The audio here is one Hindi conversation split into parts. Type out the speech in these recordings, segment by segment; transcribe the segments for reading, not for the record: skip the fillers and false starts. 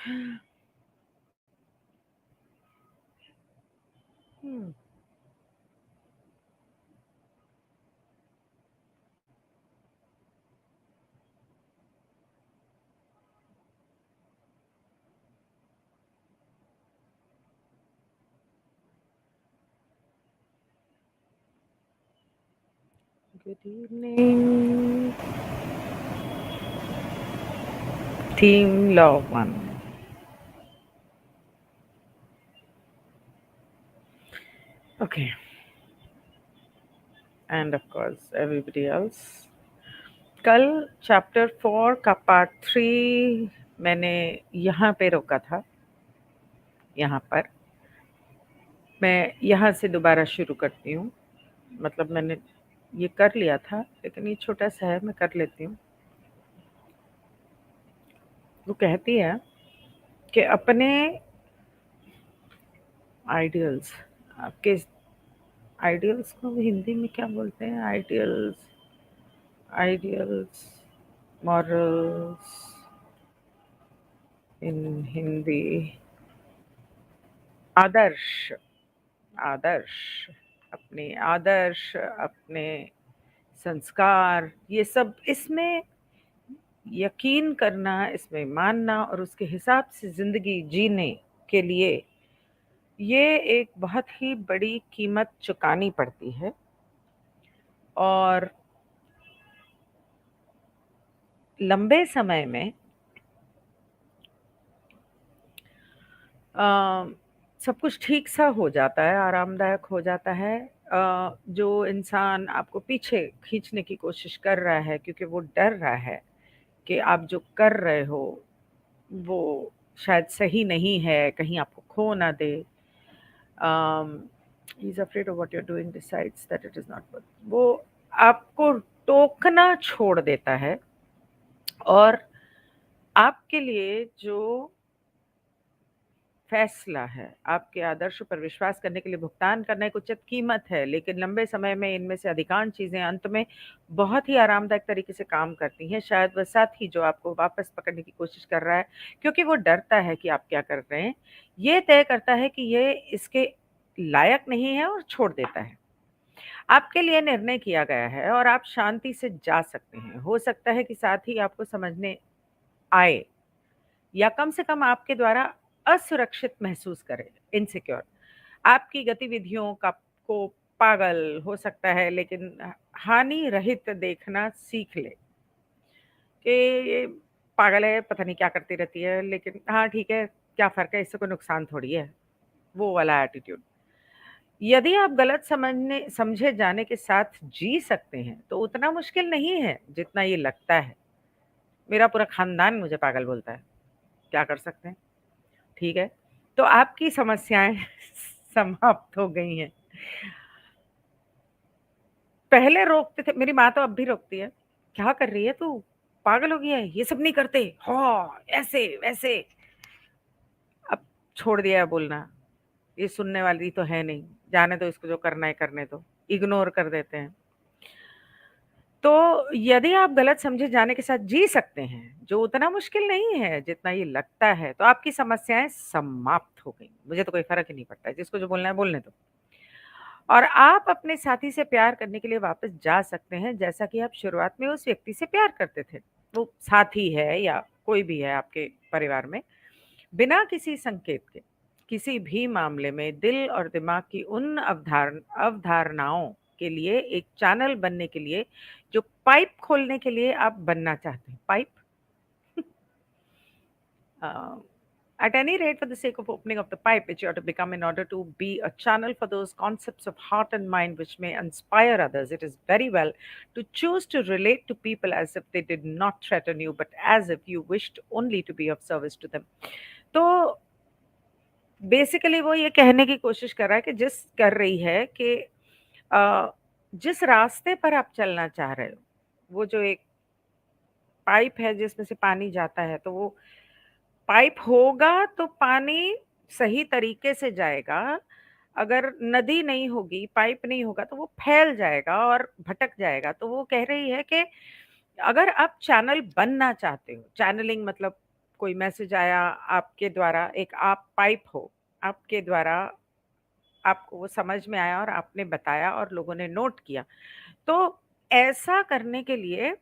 Hmm. Good evening. Team Law 1. Okay. And of course, everybody else. कल चैप्टर 4 का पार्ट 3 मैंने यहाँ पे रोका था। यहाँ पर मैं यहाँ से दोबारा शुरू करती हूँ। मतलब मैंने ये कर लिया था, लेकिन ये छोटा सा है, मैं कर लेती हूँ। वो कहती है कि अपने आइडियल्स, आपके आइडियल्स को हिंदी में क्या बोलते हैं? आइडियल्स, आइडियल्स, मॉरल्स इन हिंदी, आदर्श, आदर्श, अपने आदर्श, अपने संस्कार, ये सब इसमें यकीन करना, इसमें मानना और उसके हिसाब से ज़िंदगी जीने के लिए ये एक बहुत ही बड़ी कीमत चुकानी पड़ती है। और लंबे समय में सब कुछ ठीक सा हो जाता है, आरामदायक हो जाता है। जो इंसान आपको पीछे खींचने की कोशिश कर रहा है क्योंकि वो डर रहा है कि आप जो कर रहे हो वो शायद सही नहीं है, कहीं आपको खो ना दे। He is afraid of what you are doing, decides that it is not good. वो आपको टोकना छोड़ देता है और आपके लिए जो फैसला है, आपके आदर्शों पर विश्वास करने के लिए भुगतान करना एक उचित कीमत है, लेकिन लंबे समय में इनमें से अधिकांश चीज़ें अंत में बहुत ही आरामदायक तरीके से काम करती हैं। शायद वह साथी जो आपको वापस पकड़ने की कोशिश कर रहा है, क्योंकि वो डरता है कि आप क्या कर रहे हैं, ये तय करता है कि ये इसके लायक नहीं है और छोड़ देता है। आपके लिए निर्णय किया गया है और आप शांति से जा सकते हैं। हो सकता है कि साथी आपको समझने आए या कम से कम आपके द्वारा असुरक्षित महसूस करे, इनसिक्योर। आपकी गतिविधियों का को पागल हो सकता है, लेकिन हानि रहित देखना सीख ले कि ये पागल है, पता नहीं क्या करती रहती है, लेकिन हाँ ठीक है, क्या फ़र्क है, इससे कोई नुकसान थोड़ी है, वो वाला एटीट्यूड। यदि आप गलत समझे जाने के साथ जी सकते हैं, तो उतना मुश्किल नहीं है जितना ये लगता है। मेरा पूरा खानदान मुझे पागल बोलता है, क्या कर सकते हैं? ठीक है, तो आपकी समस्याएँ समाप्त हो गई हैं। पहले रोकते थे, मेरी माँ तो अब भी रोकती है, "क्या कर रही है तू? पागल हो गई है? ये सब नहीं करते। हाँ, ऐसे, वैसे।" अब छोड़ दिया है बोलना, ये सुनने वाली तो है नहीं, जाने दो इसको, जो करना है करने दो, इग्नोर कर देते हैं। तो यदि आप गलत समझे जाने के साथ जी सकते हैं, जो उतना मुश्किल नहीं है जितना ये लगता है, तो आपकी समस्याएँ समाप्त हो गई। मुझे तो कोई फ़र्क ही नहीं पड़ता है, जिसको जो बोलना है बोलने दो। और आप अपने साथी से प्यार करने के लिए वापस जा सकते हैं, जैसा कि आप शुरुआत में उस व्यक्ति से प्यार करते थे। वो साथी है या कोई भी है आपके परिवार में, बिना किसी संकेत के, किसी भी मामले में दिल और दिमाग की उन अवधारणाओं के लिए एक चैनल बनने के लिए, जो पाइप खोलने के लिए आप बनना चाहते हैं। Pipe? Uh, at any rate, for the sake of opening of the pipe, which you ought to become in order to be a channel for those concepts of heart and mind which may inspire others, it is very well to choose to relate to people as if they did not threaten you, but as if you wished only to be of service to them. तो बेसिकली वो ये कहने की कोशिश कर रहा है कि कर रही है कि अ, जिस रास्ते पर आप चलना चाह रहे हो, वो जो एक पाइप है जिसमें से पानी जाता है, तो वो पाइप होगा तो पानी सही तरीके से जाएगा। अगर नदी नहीं होगी, पाइप नहीं होगा तो वो फैल जाएगा और भटक जाएगा। तो वो कह रही है कि अगर आप चैनल बनना चाहते हो, चैनलिंग मतलब कोई मैसेज आया आपके द्वारा, एक आप पाइप हो, आपके द्वारा आपको वो समझ में आया और आपने बताया और लोगों ने नोट किया। तो ऐसा करने के लिए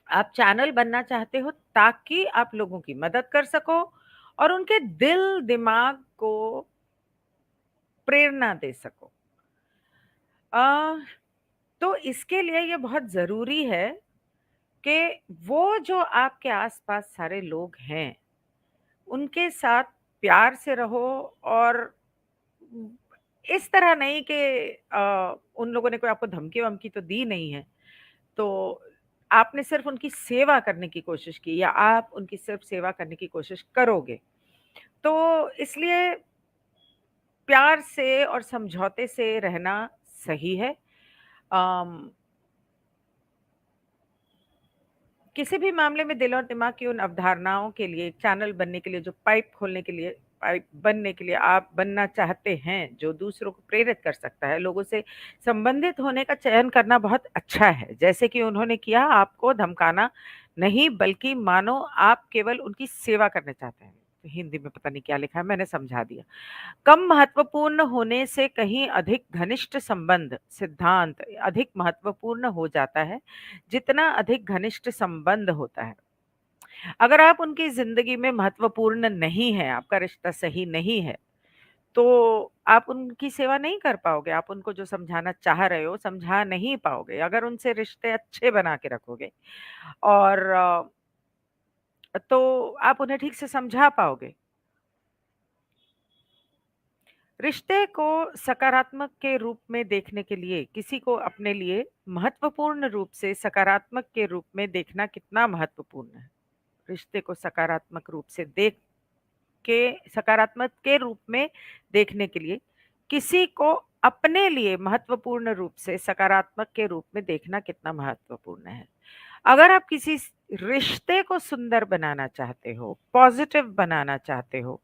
आप चैनल बनना चाहते हो ताकि आप लोगों की मदद कर सको और उनके दिल-दिमाग को प्रेरणा दे सको। अ, तो इसके लिए ये बहुत ज़रूरी है कि वो जो आपके आस-पास सारे लोग हैं, उनके साथ प्यार से रहो और उम, इस तरह नहीं कि उन लोगों ने कोई आपको धमकी-वमकी तो दी नहीं है। तो आपने सिर्फ़ उनकी सेवा करने की कोशिश की या आप उनकी सिर्फ़ सेवा करने की कोशिश करोगे। तो इसलिए प्यार से और समझौते से रहना सही है। अम, किसी भी मामले में दिल और दिमाग की उन अवधारणाओं के लिए, एक चैनल बनने के लिए, जो पाइप खोलने के लिए, पाइप बनने के लिए आप बनना चाहते हैं, जो दूसरों को प्रेरित कर सकता है, लोगों से संबंधित होने का चयन करना बहुत अच्छा है। जैसे कि उन्होंने किया, आपको धमकाना नहीं, बल्कि मानो आप केवल उनकी सेवा करना चाहते हैं। हिंदी में पता नहीं क्या लिखा है, मैंने समझा दिया। कम महत्वपूर्ण होने से कहीं अधिक घनिष्ठ संबंध सिद्धांत अधिक महत्वपूर्ण हो जाता है, जितना अधिक घनिष्ठ संबंध होता है। अगर आप उनकी ज़िंदगी में महत्वपूर्ण नहीं हैं, आपका रिश्ता सही नहीं है, तो आप उनकी सेवा नहीं कर पाओगे। आप उनको जो समझाना चाह रहे हो, समझा नहीं पाओगे। अगर उनसे रिश्ते अच्छे बना के रखोगे और तो आप उन्हें ठीक से समझा पाओगे। रिश्ते को सकारात्मक के रूप में देखने के लिए किसी को अपने लिए महत्वपूर्ण रूप से सकारात्मक के रूप में देखना कितना महत्वपूर्ण है। रिश्ते को सकारात्मक रूप से देख के सकारात्मक के रूप में देखने के लिए किसी को अपने लिए महत्वपूर्ण रूप से सकारात्मक के रूप में देखना कितना महत्वपूर्ण है। अगर आप किसी रिश्ते को सुंदर बनाना चाहते हो, पॉजिटिव बनाना चाहते हो,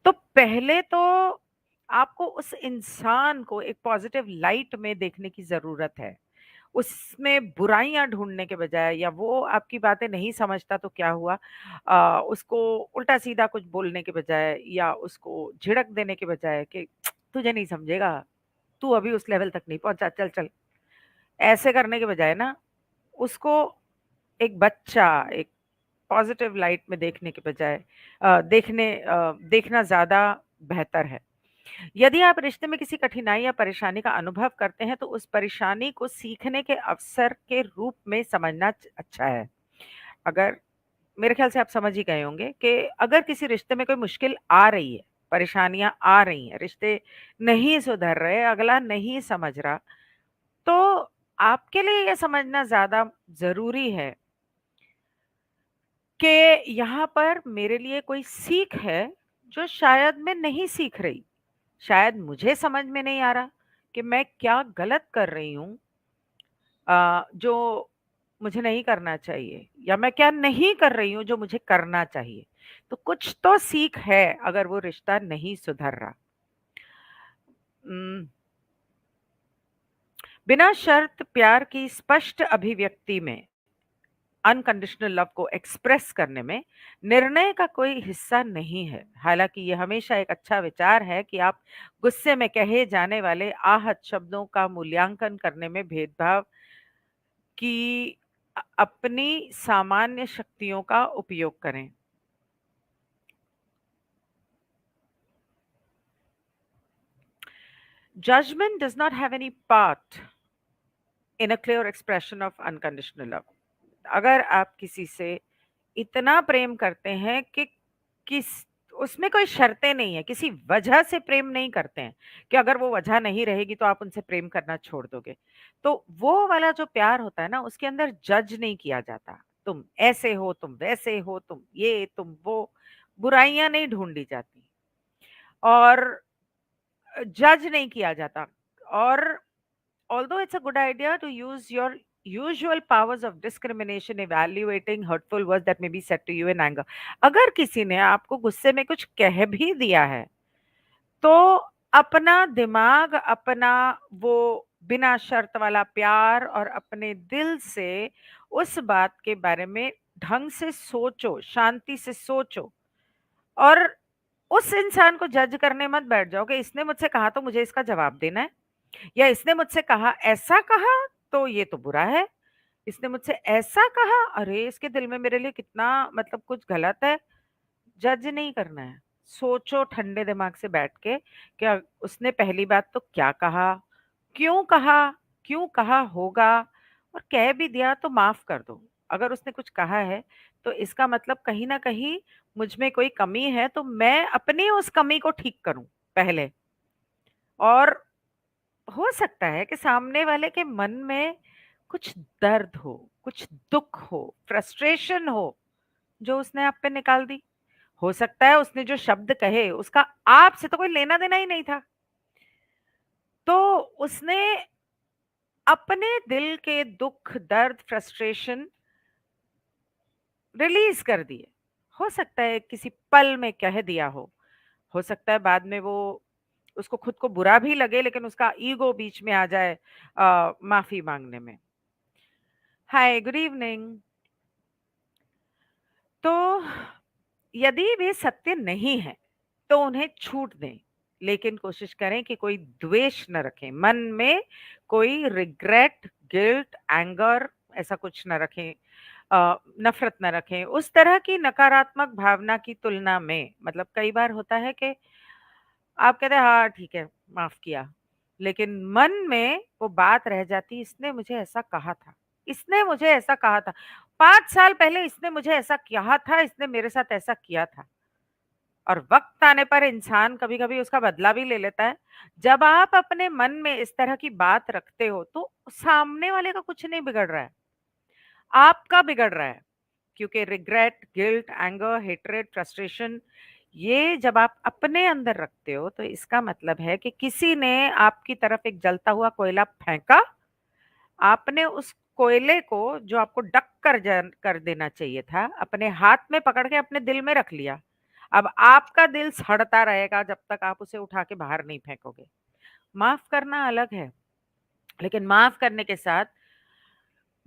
तो पहले तो आपको उस इंसान को एक पॉजिटिव लाइट में देखने की ज़रूरत है। उसमें बुराइयाँ ढूँढने के बजाय या वो आपकी बातें नहीं समझता तो क्या हुआ? उसको उल्टा-सीधा कुछ बोलने के बजाय या उसको झिड़क देने के बजाय कि तुझे नहीं समझेगा, तू अभी उस लेवल तक नहीं पहुँचा, चल-चल। ऐसे करने के बजाय ना उसको एक बच्चा, एक पॉजिटिव लाइट में देखने के बजाय देखना ज़्यादा बेहतर है। यदि आप रिश्ते में किसी कठिनाई या परेशानी का अनुभव करते हैं, तो उस परेशानी को सीखने के अवसर के रूप में समझना अच्छा है। अगर मेरे ख्याल से आप समझ ही गए होंगे कि अगर किसी रिश्ते में कोई मुश्किल आ रही है, परेशानियाँ आ रही हैं, रिश्ते नहीं सुधर रहे, अगला नहीं समझ रहा, तो आपके लिए ये समझना ज़्यादा ज़रूरी है कि यहाँ पर मेरे लिए कोई सीख है, जो शायद मैं नहीं सीख रही। शायद मुझे समझ में नहीं आ रहा कि मैं क्या गलत कर रही हूँ जो मुझे नहीं करना चाहिए या मैं क्या नहीं कर रही हूँ जो मुझे करना चाहिए। तो कुछ तो सीख है अगर वो रिश्ता नहीं सुधर रहा। उम, बिना शर्त प्यार की स्पष्ट अभिव्यक्ति में अनकंडीशनल लव को एक्सप्रेस करने में निर्णय का कोई हिस्सा नहीं है। हालाँकि ये हमेशा एक अच्छा विचार है कि आप गुस्से में कहे जाने वाले आहत शब्दों का मूल्यांकन करने में भेदभाव की अपनी सामान्य शक्तियों का उपयोग करें। Judgment does not have any part in a clear expression of unconditional love. अगर आप किसी से इतना प्रेम करते हैं कि किस उसमें कोई शर्तें नहीं है, किसी वजह से प्रेम नहीं करते हैं कि अगर वो वजह नहीं रहेगी तो आप उनसे प्रेम करना छोड़ दोगे। तो वो वाला जो प्यार होता है ना, उसके अंदर जज नहीं किया जाता। तुम ऐसे हो, तुम वैसे हो, तुम ये, तुम वो, बुराइयाँ नहीं ढूँढी जाती और जज नहीं किया जाता और although it's a good idea to use your usual powers of discrimination evaluating hurtful words that may be said to you in anger अगर किसी ने आपको गुस्से में कुछ कह भी दिया है तो अपना दिमाग अपना वो बिना शर्त वाला प्यार और अपने दिल से उस बात के बारे में ढंग से सोचो, शांति से सोचो और उस इंसान को जज करने मत बैठ जाओ कि इसने मुझसे कहा तो मुझे इसका जवाब देना है, या इसने मुझसे कहा ऐसा कहा तो ये तो बुरा है, इसने मुझसे ऐसा कहा, अरे इसके दिल में मेरे लिए कितना मतलब कुछ गलत है। जज नहीं करना है। सोचो ठंडे दिमाग से बैठ के, क्या उसने पहली बात तो क्या कहा, क्यों कहा, क्यों कहा होगा, और कह भी दिया तो माफ कर दो। अगर उसने कुछ कहा है तो इसका मतलब कहीं ना कहीं मुझ में कोई कमी है, तो मैं अपनी उस कमी को ठीक करूं पहले। और हो सकता है कि सामने वाले के मन में कुछ दर्द हो, कुछ दुख हो, फ्रस्ट्रेशन हो, जो उसने आप पे निकाल दी। हो सकता है उसने जो शब्द कहे उसका आपसे तो कोई लेना देना ही नहीं था, तो उसने अपने दिल के दुख, दर्द, फ्रस्ट्रेशन रिलीज कर दिए। हो सकता है किसी पल में कह दिया हो सकता है बाद में वो उसको खुद को बुरा भी लगे, लेकिन उसका ईगो बीच में आ जाए माफी मांगने में। हाय, गुड इवनिंग। तो यदि वे सत्य नहीं है तो उन्हें छूट दें, लेकिन कोशिश करें कि कोई द्वेष न रखें मन में, कोई रिग्रेट, गिल्ट, एंगर ऐसा कुछ न रखें, नफरत न रखें। उस तरह की नकारात्मक भावना की तुलना में, मतलब कई बार होता है कि आप कहते हैं हाँ ठीक है, माफ किया, लेकिन मन में वो बात रह जाती, इसने मुझे ऐसा कहा था, इसने मुझे ऐसा कहा था, 5 साल पहले इसने मुझे ऐसा कहा था, इसने मेरे साथ ऐसा किया था। और वक्त आने पर इंसान कभी कभी उसका बदला भी ले लेता है। जब आप अपने मन में इस तरह की बात रखते हो तो सामने वाले का कुछ नहीं बिगड़ रहा है, आपका बिगड़ रहा है। क्योंकि regret, guilt, anger, hatred, frustration, ये जब आप अपने अंदर रखते हो तो इसका मतलब है कि किसी ने आपकी तरफ एक जलता हुआ कोयला फेंका, आपने उस कोयले को जो आपको डक कर देना चाहिए था, अपने हाथ में पकड़ के अपने दिल में रख लिया। अब आपका दिल सड़ता रहेगा जब तक आप उसे उठा के बाहर नहीं फेंकोगे। माफ करना अलग है, लेकिन माफ करने के साथ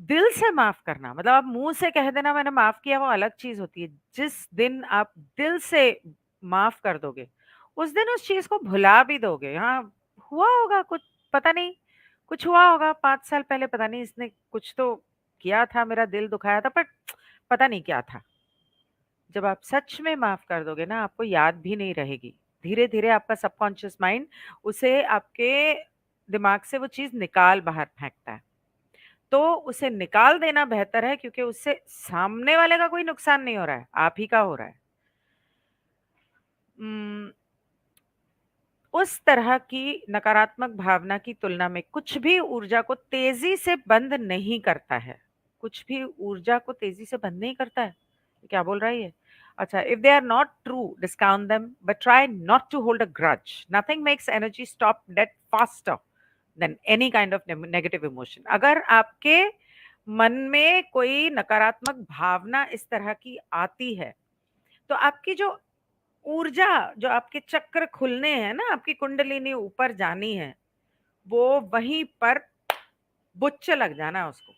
दिल से माफ करना, मतलब आप मुंह से कह देना मैंने माफ किया, वो अलग चीज होती है। जिस दिन आप दिल से माफ कर दोगे, उस दिन उस चीज को भुला भी दोगे। हाँ, हुआ होगा कुछ, पता नहीं, कुछ हुआ होगा 5 साल पहले, पता नहीं इसने कुछ तो किया था, मेरा दिल दुखाया था, पर पता नहीं क्या था। जब आप सच में माफ कर दोगे ना, आपको याद भी नहीं रहेगी। धीरे धीरे आपका सबकॉन्शियस माइंड उसे आपके दिमाग से वो चीज निकाल बाहर फेंकता है। तो उसे निकाल देना बेहतर है, क्योंकि उससे सामने वाले का कोई नुकसान नहीं हो रहा है, आप ही का हो रहा है। उम, उस तरह की नकारात्मक भावना की तुलना में कुछ भी ऊर्जा को तेजी से बंद नहीं करता है। कुछ भी ऊर्जा को तेजी से बंद नहीं करता है। क्या बोल रहा है ये? अच्छा, if they are not true, discount them, but try not to hold a grudge. Nothing makes energy stop dead faster than any kind of negative emotion. अगर आपके मन में कोई नकारात्मक भावना इस तरह की आती है, तो आपकी जो ऊर्जा, जो आपके चक्र खुलने हैं ना, आपकी कुंडलिनी ऊपर जानी है, वो वहीं पर बुच्च लग जाना है, उसको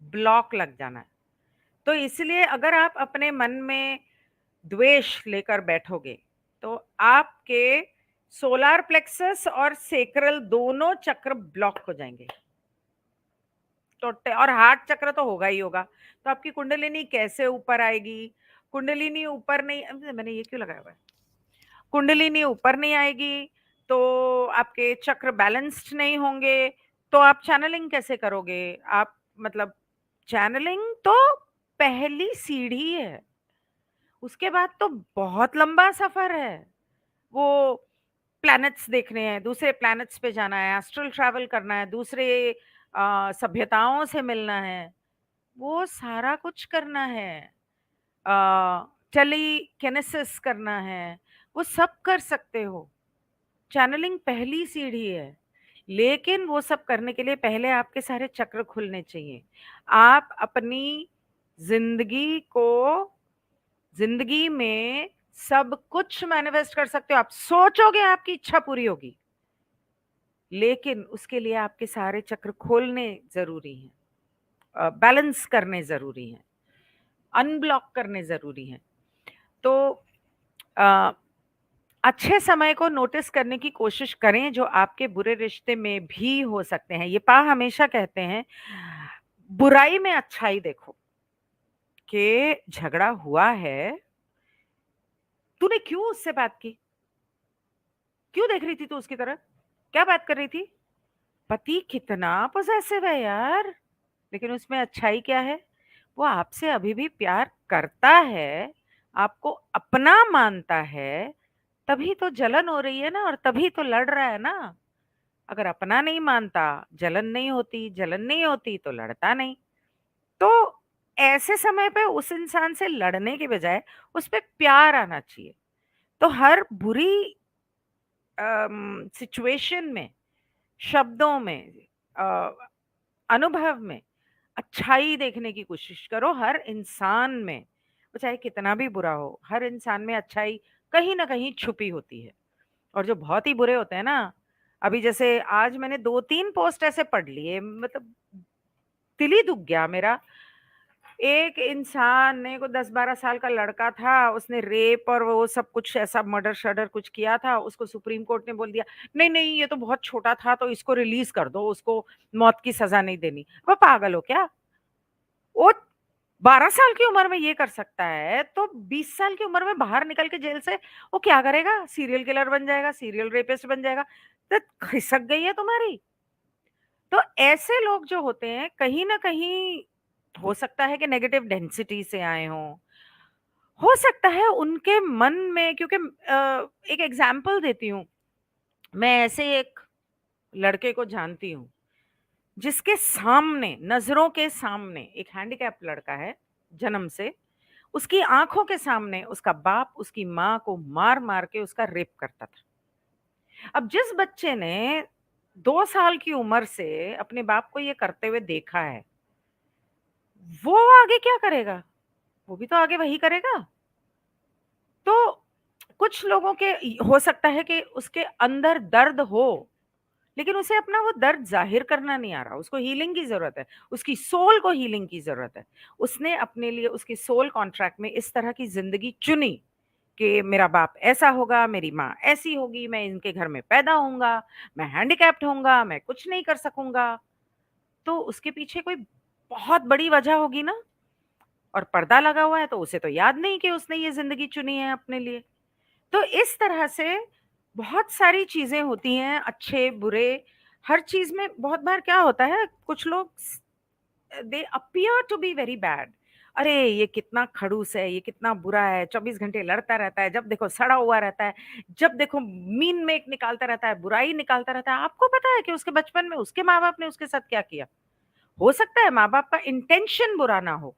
ब्लॉक लग जाना है। तो इसलिए अगर आप अपने मन में द्वेष लेकर बैठोगे तो आपके सोलार प्लेक्सस और सेक्रल दोनों चक्र ब्लॉक हो जाएंगे, तो और हार्ट चक्र तो होगा ही होगा। तो आपकी कुंडलिनी कैसे ऊपर आएगी? कुंडलिनी ऊपर नहीं, मैंने ये क्यों लगाया हुआ है, कुंडलिनी ऊपर नहीं आएगी तो आपके चक्र बैलेंस्ड नहीं होंगे, तो आप चैनलिंग कैसे करोगे? आप मतलब चैनलिंग तो पहली सीढ़ी है, उसके बाद तो बहुत लंबा सफर है। वो प्लैनेट्स देखने हैं, दूसरे प्लैनेट्स पे जाना है, एस्ट्रल ट्रैवल करना है, दूसरे सभ्यताओं से मिलना है, वो सारा कुछ करना है। टेलीकिनेसिस करना है, वो सब कर सकते हो। चैनलिंग पहली सीढ़ी है, लेकिन वो सब करने के लिए पहले आपके सारे चक्र खुलने चाहिए। आप अपनी जिंदगी को, जिंदगी में सब कुछ मैनिफेस्ट कर सकते हो। आप सोचोगे आपकी इच्छा पूरी होगी, लेकिन उसके लिए आपके सारे चक्र खोलने जरूरी हैं, बैलेंस करने जरूरी हैं। अनब्लॉक करने ज़रूरी हैं। तो अ, अच्छे समय को नोटिस करने की कोशिश करें जो आपके बुरे रिश्ते में भी हो सकते हैं। ये पा हमेशा कहते हैं, बुराई में अच्छाई देखो, कि झगड़ा हुआ है, तूने क्यों उससे बात की? क्यों देख रही थी तू उसकी तरफ? क्या बात कर रही थी? पति कितना पॉसेसिव है यार, लेकिन उसमें अच्छाई क्या है? वो आपसे अभी भी प्यार करता है, आपको अपना मानता है, तभी तो जलन हो रही है ना, और तभी तो लड़ रहा है ना। अगर अपना नहीं मानता, जलन नहीं होती, जलन नहीं होती तो लड़ता नहीं। तो ऐसे समय पे उस इंसान से लड़ने के बजाय उस पे प्यार आना चाहिए। तो हर बुरी सिचुएशन में, शब्दों में, अ, अनुभव में अच्छाई देखने की कोशिश करो हर इंसान में। वो चाहे कितना भी बुरा हो, हर इंसान में अच्छाई कहीं न कहीं छुपी होती है। और जो बहुत ही बुरे होते हैं ना, अभी जैसे आज मैंने 2-3 पोस्ट ऐसे पढ़ लिए, मतलब दिल ही दुख गया मेरा। एक इंसान ने, को 10-12 साल का लड़का था, उसने रेप और वो सब कुछ ऐसा मर्डर-शर्डर कुछ किया था, उसको सुप्रीम कोर्ट ने बोल दिया, नहीं, नहीं ये तो बहुत छोटा था तो इसको रिलीज़ कर दो, उसको मौत की सज़ा नहीं देनी। वो पागल हो क्या? वो 12 साल की उम्र में ये कर सकता है, तो 20 साल की उम्र में बाहर निकल के जेल से वो क्या करेगा? सीरियल किलर बन जाएगा, सीरियल रेपिस्ट बन जाएगा। तो खिसक गई है तुम्हारी। तो ऐसे लोग जो होते हैं, कहीं न कहीं हो सकता है कि नेगेटिव डेंसिटी से आए हों। हो सकता है उनके मन में, क्योंकि एक एग्ज़ाम्पल देती हूँ। मैं ऐसे एक लड़के को जानती हूँ, जिसके सामने, नज़रों के सामने एक हैंडीकैप्ड लड़का है, जन्म से। उसकी आँखों के सामने उसका बाप उसकी माँ को मार-मार के उसका रेप करता था। अब जिस बच्चे ने 2 साल की उम्र से अपने बाप को ये करते हुए देखा है, वो आगे क्या करेगा? वो भी तो आगे वही करेगा। तो कुछ लोगों के हो सकता है कि उसके अंदर दर्द हो, लेकिन उसे अपना वो दर्द ज़ाहिर करना नहीं आ रहा, उसको हीलिंग की ज़रूरत है, उसकी सोल को हीलिंग की ज़रूरत है। उसने अपने लिए उसकी सोल कॉन्ट्रैक्ट में इस तरह की ज़िंदगी चुनी कि मेरा बाप ऐसा होगा, मेरी माँ ऐसी होगी, मैं इनके घर में पैदा होऊँगा, मैं हैंडीकैप्ड होऊँगा, मैं कुछ नहीं कर सकूँगा। तो उसके पीछे कोई बहुत बड़ी वजह होगी ना, और पर्दा लगा हुआ है तो उसे तो याद नहीं कि उसने ये ज़िंदगी चुनी है अपने लिए। तो इस तरह से बहुत सारी चीज़ें होती हैं, अच्छे, बुरे, हर चीज़ में बहुत बार क्या होता है, कुछ लोग they appear to be very bad. अरे! ये कितना खड़ूस है, ये कितना बुरा है, 24 घंटे लड़ता रहता है, जब देखो सड़ा हुआ रहता है, जब देखो मीन मेक निकालता रहता है, बुराई निकालता रहता है। आपको पता है कि उसके बचपन में उसके माँ-बाप ने उसके साथ क्या किया? हो सकता है माँ-बाप का इंटेंशन बुरा ना हो,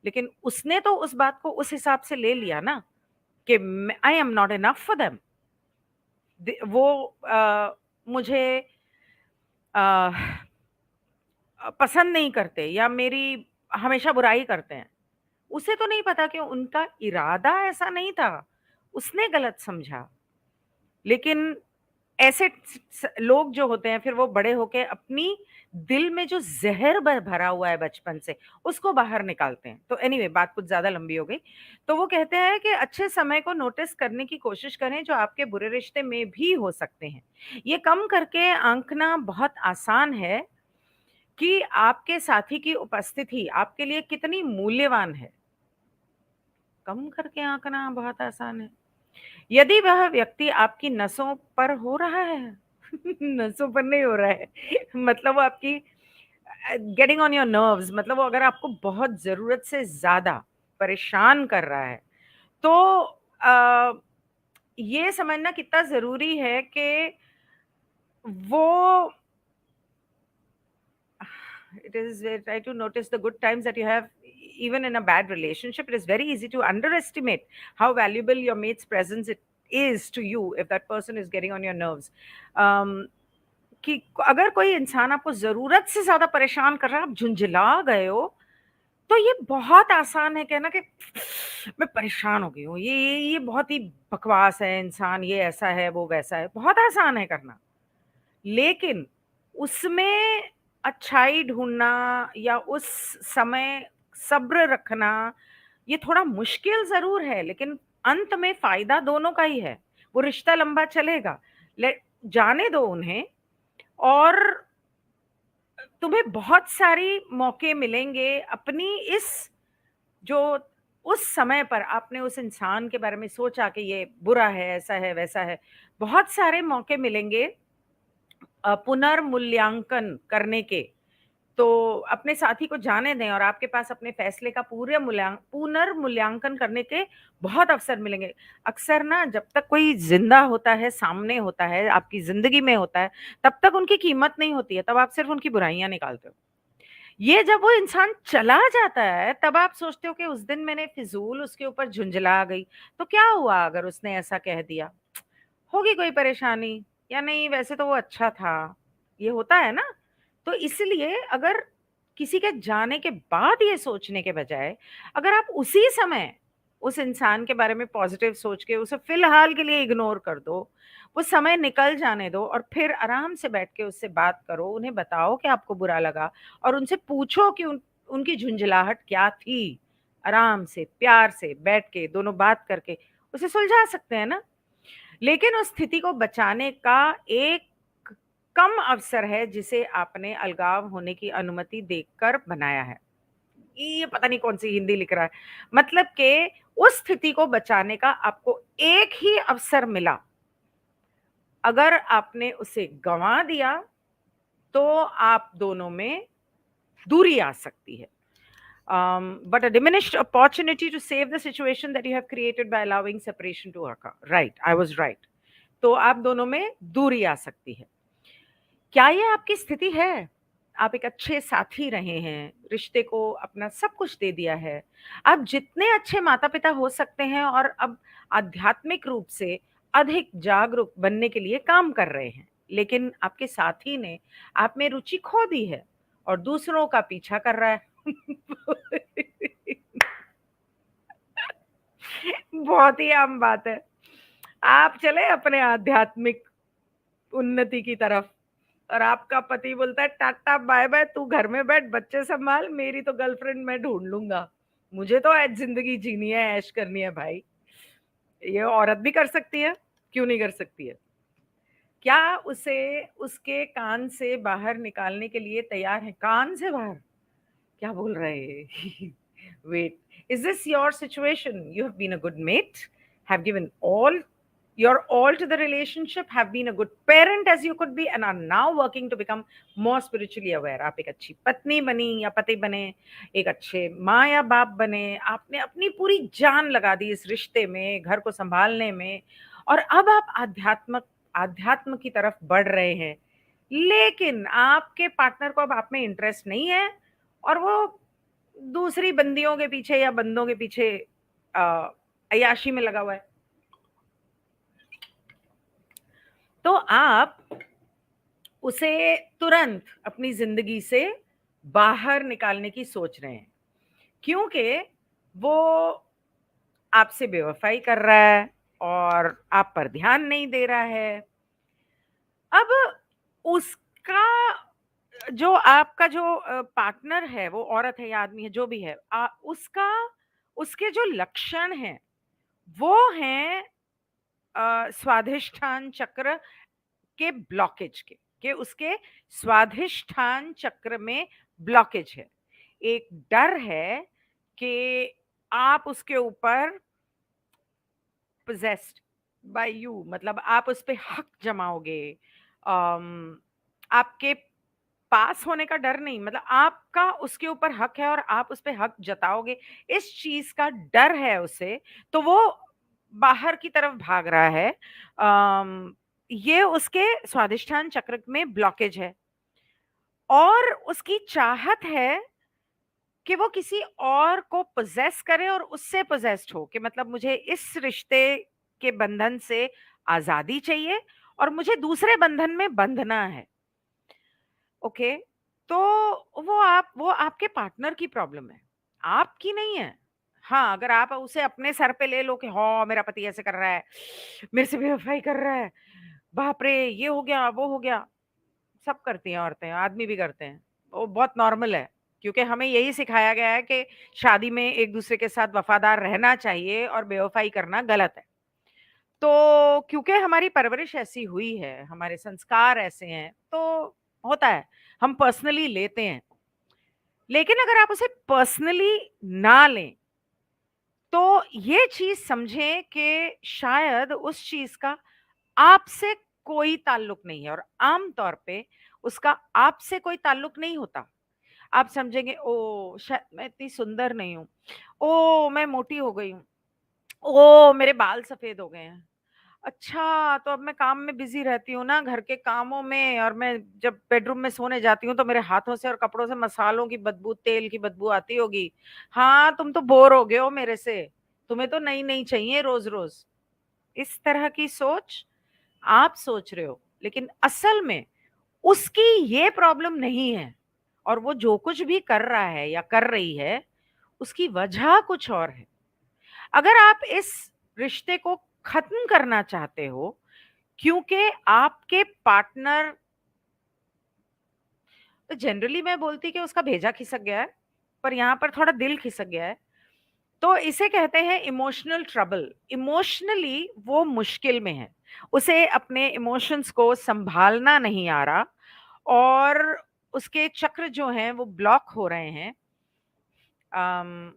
लेकिन उसने तो उस बात को उस हिसाब से ले लिया ना कि I am not enough for them. वो मुझे अ, पसंद नहीं करते या मेरी हमेशा बुराई करते हैं। उसे तो नहीं पता कि उनका इरादा ऐसा नहीं था, उसने गलत समझा। लेकिन ऐसे लोग जो होते हैं, फिर वो बड़े होके अपनी दिल में जो ज़हर भरा हुआ है बचपन से, उसको बाहर निकालते हैं। तो एनीवे बात कुछ ज़्यादा लंबी हो गई। तो वो कहते हैं कि अच्छे समय को नोटिस करने की कोशिश करें जो आपके बुरे रिश्ते में भी हो सकते हैं। ये कम करके आंकना बहुत आसान है कि आपके साथी की उपस्थिति आपके लिए कितनी मूल्यवान है। कम करके आंकना बहुत आसान है। यदि वह व्यक्ति आपकी नसों पर हो रहा है, नसों पर नहीं हो रहा है, मतलब वो आपकी गेटिंग ऑन योर नर्व्स, मतलब वो अगर आपको बहुत ज़रूरत से ज़्यादा परेशान कर रहा है, तो अ, ये समझना कितना ज़रूरी है कि वो it is try to notice the good times that you have even in a bad relationship. It is very easy to underestimate how valuable your mate's presence it is to you if that person is getting on your nerves. um, कि अगर कोई इंसान आपको ज़रूरत से ज़्यादा परेशान कर रहा है, आप झुंझला गए हो, तो ये बहुत आसान है कहना कि मैं परेशान हो गई हूँ, ये बहुत ही बकवास है इंसान, ये ऐसा है, वो वैसा है, बहुत आसान है करना। लेकिन उसमें अच्छाई ढूँढना या उस समय सब्र रखना, ये थोड़ा मुश्किल ज़रूर है, लेकिन अंत में फ़ायदा दोनों का ही है। वो रिश्ता लंबा चलेगा। ले जाने दो उन्हें, और तुम्हें बहुत सारी मौके मिलेंगे अपनी इस जो उस समय पर आपने उस इंसान के बारे में सोचा कि ये बुरा है, ऐसा है, वैसा है, बहुत सारे मौके मिलेंगे पुनर्मूल्यांकन करने के। तो अपने साथी को जाने दें, और आपके पास अपने फैसले का पूरे पुनर्मूल्यांकन करने के बहुत अवसर मिलेंगे। अक्सर ना, जब तक कोई जिंदा होता है, सामने होता है, आपकी जिंदगी में होता है, तब तक उनकी कीमत नहीं होती है, तब आप सिर्फ उनकी बुराइयां निकालते हो। ये जब वो इंसान चला जाता है, तब आप सोचते हो कि उस दिन मैंने फिजूल उसके ऊपर झुंझला गई, तो क्या हुआ अगर उसने ऐसा कह दिया, होगी कोई परेशानी, या नहीं वैसे तो वो अच्छा था, ये होता है ना। तो इसलिए अगर किसी के जाने के बाद ये सोचने के बजाय, अगर आप उसी समय उस इंसान के बारे में पॉजिटिव सोच के उसे फिलहाल के लिए इग्नोर कर दो, वो समय निकल जाने दो, और फिर आराम से बैठ के उससे बात करो, उन्हें बताओ कि आपको बुरा लगा, और उनसे पूछो कि उनकी झुंझलाहट क्या थी। आराम से प्यार से बैठ के दोनों बात करके उसे सुलझा सकते हैं ना। लेकिन उस स्थिति को बचाने का एक कम अवसर है जिसे आपने अलगाव होने की अनुमति देकर बनाया है। ये पता नहीं कौन सी हिंदी लिख रहा है, मतलब कि उस स्थिति को बचाने का आपको एक ही अवसर मिला। अगर आपने उसे गंवा दिया, तो आप दोनों में दूरी आ सकती है। But a diminished opportunity to save the situation that you have created by allowing separation to occur. Right, I was right. तो आप दोनों में दूरी आ सकती है। क्या ये आपकी स्थिति है? आप एक अच्छे साथी रहे हैं, रिश्ते को अपना सब कुछ दे दिया है। आप जितने अच्छे माता-पिता हो सकते हैं, और अब आध्यात्मिक रूप से अधिक जागरूक बनने के लिए काम कर रहे हैं। लेकिन आपके साथी ने आप में रुचि खो दी है और दूसरों का पीछा कर रहा है। बहुत ही आम बात है। आप चले अपने आध्यात्मिक उन्नति की तरफ, और आपका पति बोलता है टाटा बाय बाय, तू घर में बैठ, बच्चे संभाल, मेरी तो गर्लफ्रेंड मैं ढूंढ लूंगा, मुझे तो आज जिंदगी जीनी है, ऐश करनी है भाई। ये औरत भी कर सकती है, क्यों नहीं कर सकती है? क्या उसे उसके कान से बाहर निकालने के लिए तैयार है? कान से बाहर क्या बोल रहे हैं? Wait, is this your situation? You have been a good mate, have given your all to the relationship, have been a good parent as you could be, and are now working to become more spiritually aware. आप एक अच्छी पत्नी बनी या पति बने, एक अच्छे माँ या बाप बने, आपने अपनी पूरी जान लगा दी इस रिश्ते में, घर को संभालने में, और अब आप आध्यात्म की तरफ बढ़ रहे हैं। लेकिन आपके पार्टनर को अब आप में इंटरेस्ट नहीं है, और वो दूसरी बंदियों के पीछे या बंदों के पीछे अय्याशी में लगा हुआ है। तो आप उसे तुरंत अपनी जिंदगी से बाहर निकालने की सोच रहे हैं, क्योंकि वो आपसे बेवफाई कर रहा है और आप पर ध्यान नहीं दे रहा है। अब उसका जो आपका जो पार्टनर है, वो औरत है या आदमी है, जो भी है, उसके जो लक्षण हैं, वो हैं स्वाधिष्ठान चक्र के ब्लॉकेज के उसके स्वाधिष्ठान चक्र में ब्लॉकेज है। एक डर है कि आप उसके ऊपर possessed by you, मतलब आप उस पे हक जमाओगे। आपके पास होने का डर नहीं, मतलब आपका उसके ऊपर हक है और आप उस पे हक जताओगे, इस चीज का डर है उसे, तो वो बाहर की तरफ भाग रहा है। ये उसके स्वादिष्ठान चक्र में ब्लॉकेज है, और उसकी चाहत है कि वो किसी और को पोजेस करे और उससे पोजेस्ड हो, कि मतलब मुझे इस रिश्ते के बंधन से आजादी चाहिए और मुझे दूसरे बंधन में बंधना है। ओके, तो वो आपके पार्टनर की प्रॉब्लम है, आपकी नहीं है। हाँ, अगर आप उसे अपने सर पे ले लो कि हाँ मेरा पति ऐसे कर रहा है, मेरे से बेवफाई कर रहा है, बाप रे ये हो गया वो हो गया, सब करती हैं औरतें, आदमी भी करते हैं, वो बहुत नॉर्मल है। क्योंकि हमें यही सिखाया गया है कि शादी में एक दूसरे के साथ वफादार रहना चाहिए और बेवफाई करना गलत है। तो क्योंकि हमारी परवरिश ऐसी हुई है, हमारे संस्कार ऐसे हैं, तो होता है, हम पर्सनली लेते हैं। लेकिन अगर आप उसे पर्सनली ना लें, तो ये चीज़ समझें कि शायद उस चीज़ का आपसे कोई ताल्लुक नहीं है और आम तौर पे उसका आपसे कोई ताल्लुक नहीं होता। आप समझेंगे, ओह! शायद मैं इतनी सुंदर नहीं हूँ, ओह! मैं मोटी हो गई हूँ, ओह! मेरे बाल सफ़ेद हो गए हैं। अच्छा, तो अब मैं काम में बिज़ी रहती हूँ ना, घर के कामों में, और मैं जब बेडरूम में सोने जाती हूँ, तो मेरे हाथों से और कपड़ों से मसालों की बदबू, तेल की बदबू आती होगी। हाँ, तुम तो बोर हो गए हो मेरे से, तुम्हें तो नई-नई चाहिए रोज़-रोज़। इस तरह की सोच आप सोच रहे हो, लेकिन असल में उसकी ये प्रॉब्लम नहीं है, और वो जो कुछ भी कर रहा है या कर रही है, उसकी वजह कुछ और है। अगर आप इस रिश्ते को खत्म करना चाहते हो क्योंकि आपके पार्टनर, तो जनरली मैं बोलती कि उसका भेजा खिसक गया है, पर यहाँ पर थोड़ा दिल खिसक गया है, तो इसे कहते हैं इमोशनल ट्रबल। इमोशनली वो मुश्किल में है, उसे अपने इमोशंस को संभालना नहीं आ रहा, और उसके चक्र जो हैं वो ब्लॉक हो रहे हैं। अम,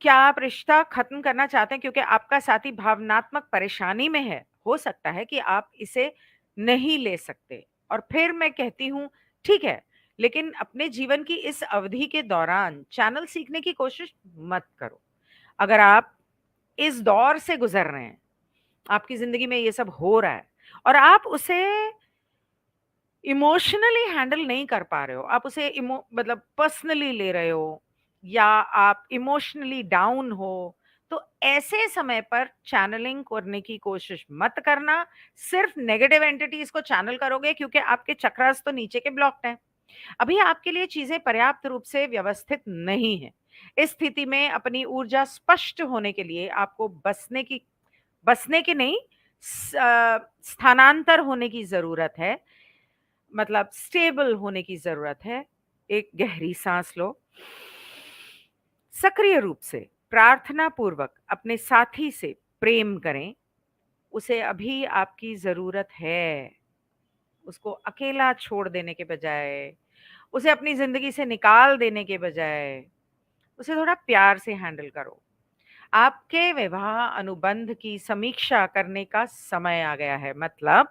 क्या आप रिश्ता खत्म करना चाहते हैं क्योंकि आपका साथी भावनात्मक परेशानी में है? हो सकता है कि आप इसे नहीं ले सकते, और फिर मैं कहती हूँ, ठीक है, लेकिन अपने जीवन की इस अवधि के दौरान चैनल सीखने की कोशिश मत करो। अगर आप इस दौर से गुज़र रहे हैं, आपकी ज़िंदगी में ये सब हो रहा है और आप उसे इमोशनली हैंडल नहीं कर पा रहे हो, आप उसे मतलब पर्सनली ले रहे हो, या आप इमोशनली डाउन हो, तो ऐसे समय पर चैनलिंग करने की कोशिश मत करना। सिर्फ नेगेटिव एंटिटीज को चैनल करोगे क्योंकि आपके चक्रास तो नीचे के ब्लॉक्ड हैं। अभी आपके लिए चीजें पर्याप्त रूप से व्यवस्थित नहीं है। इस स्थिति में अपनी ऊर्जा स्पष्ट होने के लिए आपको बसने की नहीं, स्थानांतर होने की जरूरत है, मतलब स्टेबल होने की ज़रूरत है। एक गहरी साँस लो। सक्रिय रूप से, प्रार्थना पूर्वक अपने साथी से प्रेम करें। उसे अभी आपकी ज़रूरत है। उसको अकेला छोड़ देने के बजाय, उसे अपनी ज़िंदगी से निकाल देने के बजाय, उसे थोड़ा प्यार से हैंडल करो। आपके विवाह अनुबंध की समीक्षा करने का समय आ गया है। मतलब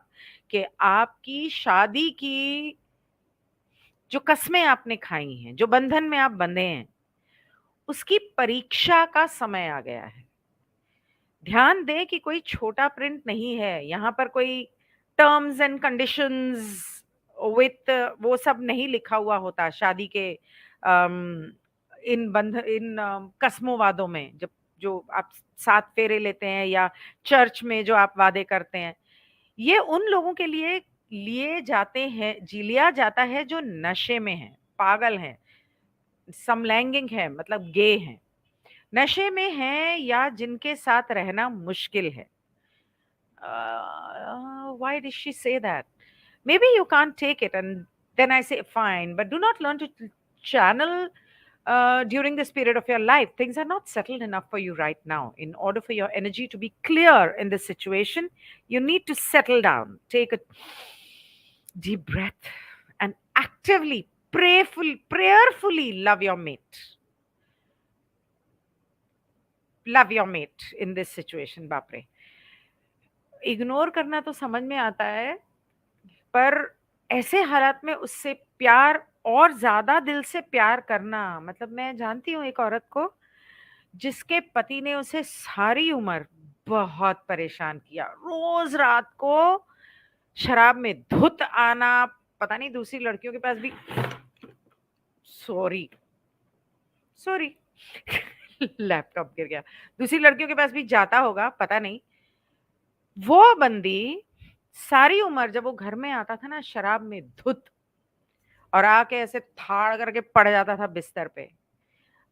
कि आपकी शादी की जो कस्में आपने खाई हैं, जो बंधन में आप बंधे हैं, उसकी परीक्षा का समय आ गया है। ध्यान दें कि कोई छोटा प्रिंट नहीं है, यहाँ पर कोई टर्म्स एंड कंडीशंस विथ वो सब नहीं लिखा हुआ होता शादी के इन कस्मों वादों में, जब जो आप 7 फेरे लेते हैं या चर्च में जो आप वादे करते हैं, ये उन लोगों के लिए लिए जाते हैं, जी लिया जाता है जो नशे में हैं, पागल हैं, समलैंगिक हैं, मतलब गे हैं, नशे में हैं, या जिनके साथ रहना मुश्किल है। Why did she say that? Maybe you can't take it, and then I say, fine, but do not learn to channel during this period of your life. Things are not settled enough for you right now. In order for your energy to be clear in this situation, you need to settle down. Take a deep breath and actively, prayerfully love your mate. Love your mate in this situation, बाप रे। इग्नोर करना तो समझ में आता है, पर ऐसे हालात में उससे प्यार और ज़्यादा दिल से प्यार करना, मतलब मैं जानती हूँ एक औरत को जिसके पति ने उसे सारी उम्र बहुत परेशान किया। रोज़ रात को शराब में धुत आना, पता नहीं दूसरी लड़कियों के पास भी, सॉरी, सॉरी लैपटॉप गिर गया। दूसरी लड़कियों के पास भी जाता होगा, पता नहीं। वो बंदी सारी उम्र जब वो घर में आता था ना शराब में धुत, और आके ऐसे थाड़ करके पड़ जाता था बिस्तर पे,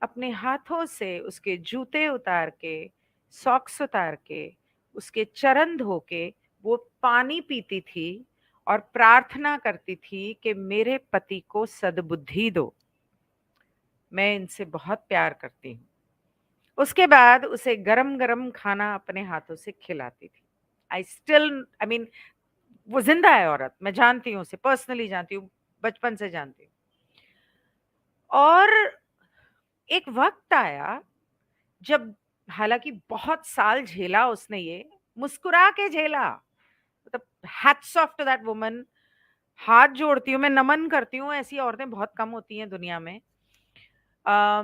अपने हाथों से उसके जूते उतार के, सॉक्स उतार के, उसके चरण धो के वो पानी पीती थी, और प्रार्थना करती थी कि मेरे पति को सद्बुद्धि दो, मैं इनसे बहुत प्यार करती हूँ। उसके बाद उसे गरम-गरम खाना अपने हाथों से खिलाती थी। आई मीन वो ज़िंदा है औरत, मैं जानती हूँ उसे, पर्सनली जानती हूँ, बचपन से जानती हूँ। और एक वक़्त आया जब, हालाँकि बहुत साल झेला उसने ये, मुस्कुरा के झेला। मतलब hats off to that woman, हाथ जोड़ती हूँ, मैं नमन करती हूँ, ऐसी औरतें बहुत कम होती हैं दुनिया में। अ,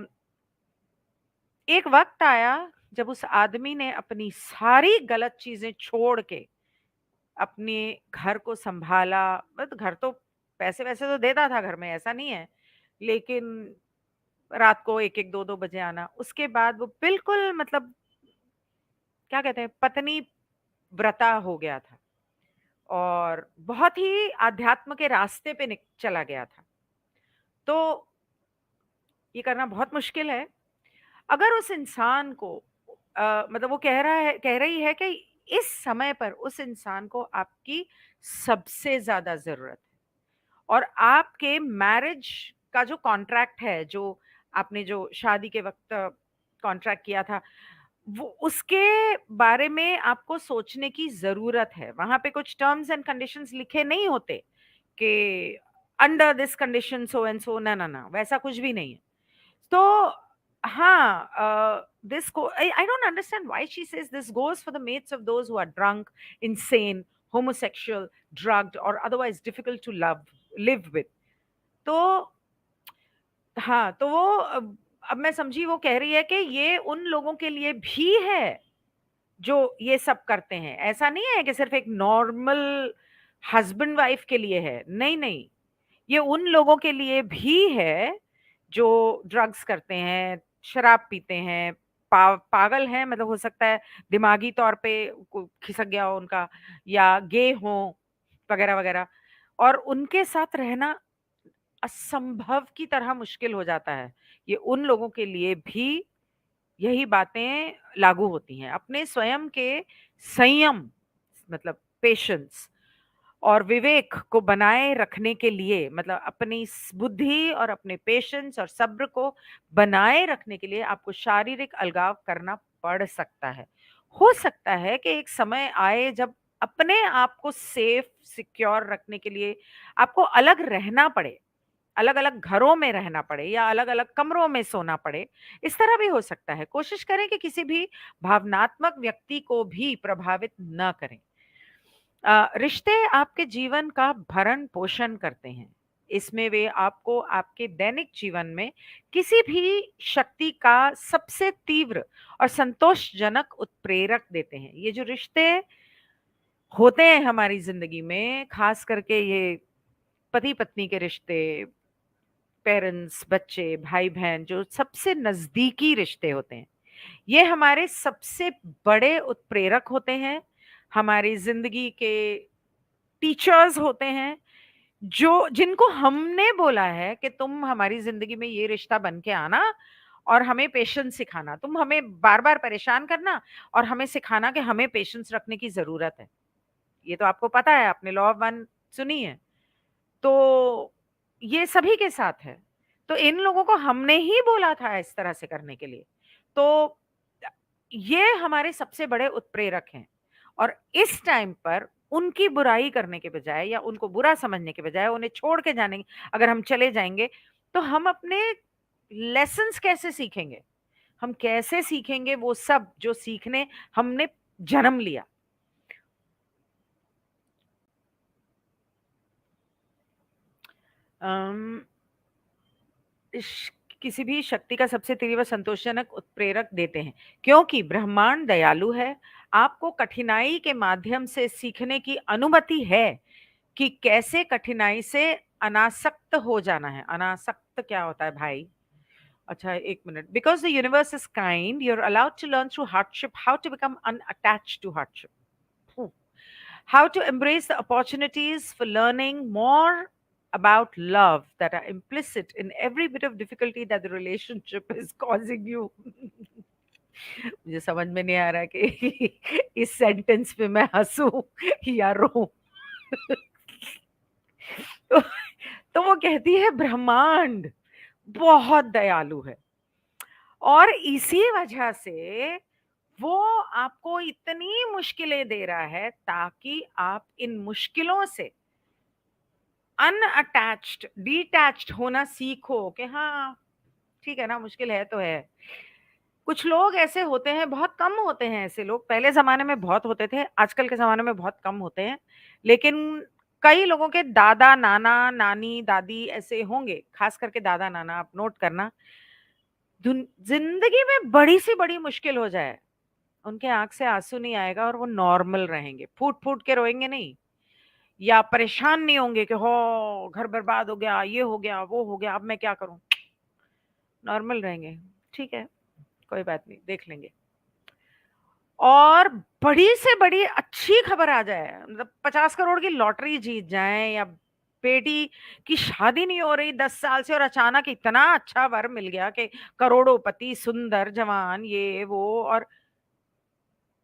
एक वक़्त आया जब उस आदमी ने अपनी सारी गलत चीज़ें छोड़ के अपने घर को सँभाला। मतलब घर तो, पैसे-वैसे तो देता था घर में, ऐसा नहीं है। लेकिन रात को 1-1 2-2 बजे आना। उसके बाद वो बिल्कुल मतलब क्या कहते हैं, पत्नी व्रता हो गया था और बहुत ही अध्यात्म के रास्ते पे चला गया था। तो ये करना बहुत मुश्किल है। अगर उस इंसान को मतलब वो कह रही है कि इस समय पर उस इंसान को आपकी सबसे ज़्यादा ज़रूरत है और आपके मैरिज का जो कॉन्ट्रैक्ट है, जो आपने जो शादी के वक़्त कॉन्ट्रैक्ट किया था, वो उसके बारे में आपको सोचने की ज़रूरत है। वहाँ पे कुछ टर्म्स एंड कंडीशंस लिखे नहीं होते कि under this condition so and so, ना, ना, ना, वैसा कुछ भी नहीं है। तो हाँ, this go I don't understand why she says this goes for the mates of those who are drunk, insane, homosexual, drugged or otherwise difficult to live with. तो हाँ, तो वो अब मैं समझी वो कह रही है कि ये उन लोगों के लिए भी है, जो ये सब करते हैं। ऐसा नहीं है कि सिर्फ़ एक नॉर्मल हस्बैंड वाइफ के लिए है। नहीं, नहीं। ये उन लोगों के लिए भी है जो ड्रग्स करते हैं, शराब पीते हैं, पागल हैं, मतलब हो सकता है दिमागी तौर पे खिसक गया हो उनका, या गे हों वगैरह-वगैरह, और उनके साथ रहना असंभव की तरह मुश्किल हो जाता है। ये उन लोगों के लिए भी यही बातें लागू होती हैं। अपने स्वयं के संयम, मतलब पेशेंस और विवेक को बनाए रखने के लिए, मतलब अपनी बुद्धि और अपने पेशेंस और सब्र को बनाए रखने के लिए आपको शारीरिक अलगाव करना पड़ सकता है। हो सकता है कि एक समय आए जब अपने आप को सेफ सिक्योर रखने के लिए आपको अलग रहना पड़े, अलग अलग घरों में रहना पड़े या अलग अलग कमरों में सोना पड़े। इस तरह भी हो सकता है। कोशिश करें कि किसी भी भावनात्मक व्यक्ति को भी प्रभावित न करें। रिश्ते आपके जीवन का भरण-पोषण करते हैं। इसमें वे आपको आपके दैनिक जीवन में किसी भी शक्ति का सबसे तीव्र और संतोषजनक उत्प्रेरक देते हैं। ये जो रिश्ते होते हैं हमारी ज़िंदगी में, ख़ास करके ये पति-पत्नी के रिश्ते, पेरेंट्स, बच्चे, भाई-बहन, जो सबसे नज़दीकी रिश्ते होते हैं, ये हमारे सबसे बड़े उत्प्रेरक होते हैं, हमारी ज़िंदगी के टीचर्स होते हैं, जो जिनको हमने बोला है कि तुम हमारी ज़िंदगी में ये रिश्ता बन के आना और हमें पेशेंस सिखाना। तुम हमें बार-बार परेशान करना और हमें सिखाना कि हमें पेशेंस रखने की ज़रूरत है। ये तो आपको पता है, आपने लॉ ऑफ वन सुनी है। तो ये सभी के साथ है। तो इन लोगों को हमने ही बोला था इस तरह से करने के लिए। तो ये हमारे सबसे बड़े उत्प्रेरक हैं और इस टाइम पर उनकी बुराई करने के बजाय या उनको बुरा समझने के बजाय उन्हें छोड़ के जाने, अगर हम चले जाएँगे, तो हम अपने लेसन्स कैसे सीखेंगे? हम कैसे सीखेंगे वो सब जो सीखने हमने जन्म लिया? अम इश किसी भी शक्ति का सबसे तीव्र संतोषजनक उत्प्रेरक देते हैं, क्योंकि ब्रह्मांड दयालु है। आपको कठिनाई के माध्यम से सीखने की अनुमति है कि कैसे कठिनाई से अनासक्त हो जाना है। अनासक्त क्या होता है भाई? अच्छा, 1 minute. Because the universe is kind, you are allowed to learn through hardship how to become unattached to hardship. How to embrace the opportunities for learning more about love that are implicit in every bit of difficulty that the relationship is causing you. मुझे समझ में नहीं आ रहा है कि इस सेंटेंस पे मैं हंसूं या रो। तो, तो वो कहती है ब्रह्मांड बहुत दयालु है, और इसी वजह से वो आपको इतनी मुश्किलें दे रहा है ताकि आप इन मुश्किलों से अनअटैच्ड, डिटैच्ड होना सीखो कि हाँ ठीक है ना, मुश्किल है तो है। कुछ लोग ऐसे होते हैं, बहुत कम होते हैं ऐसे लोग, पहले ज़माने में बहुत होते थे, आजकल के ज़माने में बहुत कम होते हैं। लेकिन कई लोगों के दादा, नाना, नानी, दादी ऐसे होंगे, ख़ास करके दादा, नाना आप नोट करना, ज़िंदगी में बड़ी से बड़ी मुश्किल हो जाए, उनके आँख से आँसू नहीं आएगा और वो नॉर्मल रहेंगे, फूट-फूट के रोएँगे नहीं, या परेशान नहीं होंगे कि हो घर बर्बाद हो गया, ये हो गया, वो हो गया, अब मैं क्या करूँ? नॉर्मल रहेंगे, ठीक है, कोई बात नहीं, देख लेंगे। और बड़ी से बड़ी अच्छी खबर आ जाए, मतलब 50 करोड़ की लॉटरी जीत जाएँ, या बेटी की शादी नहीं हो रही 10 साल से और अचानक इतना अच्छा वर मिल गया कि करोड़ोंपति, सुंदर, जवान, ये वो, और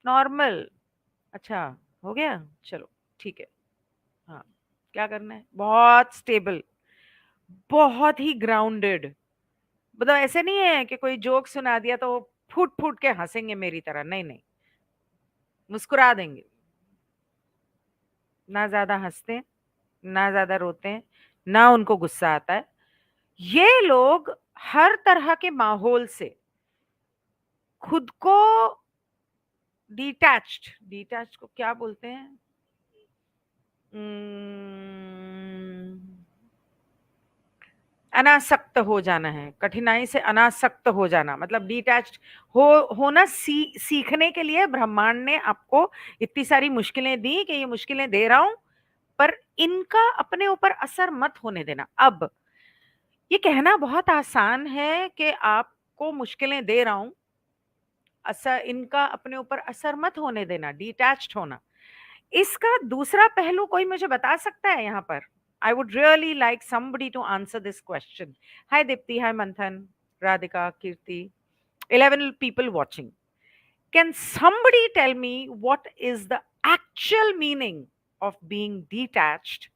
नॉर्मल, अच्छा हो गया, चलो ठीक है। हाँ, क्या करना है? बहुत स्टेबल, बहुत ही ग्राउंडेड, मतलब ऐसे नहीं है कि कोई जोक सुना दिया तो फूट-फूट के हँसेंगे मेरी तरह, नहीं-नहीं, मुस्कुरा देंगे। ना ज़्यादा हँसते हैं, ना ज़्यादा रोते हैं, ना उनको गुस्सा आता है। ये लोग हर तरह के माहौल से खुद को डिटैच्ड, डिटैच्ड को क्या बोलते हैं? उम्म, अनासक्त हो जाना है, कठिनाई से अनासक्त हो जाना, मतलब डिटैच्ड हो होना सीखने के लिए ब्रह्मांड ने आपको इतनी सारी मुश्किलें दी कि ये मुश्किलें दे रहा हूँ, पर इनका अपने ऊपर असर मत होने देना। अब ये कहना बहुत आसान है कि आपको मुश्किलें दे रहा हूँ, असर इनका अपने ऊपर असर मत होने देना, डिटैच्ड होना। इसका दूसरा पहलू कोई मुझे बता सकता है यहाँ पर? I would really like somebody to answer this question. Hi Dipti, hi Manthan, Radhika, Kirti, 11 people watching. Can somebody tell me what is the actual meaning of being detached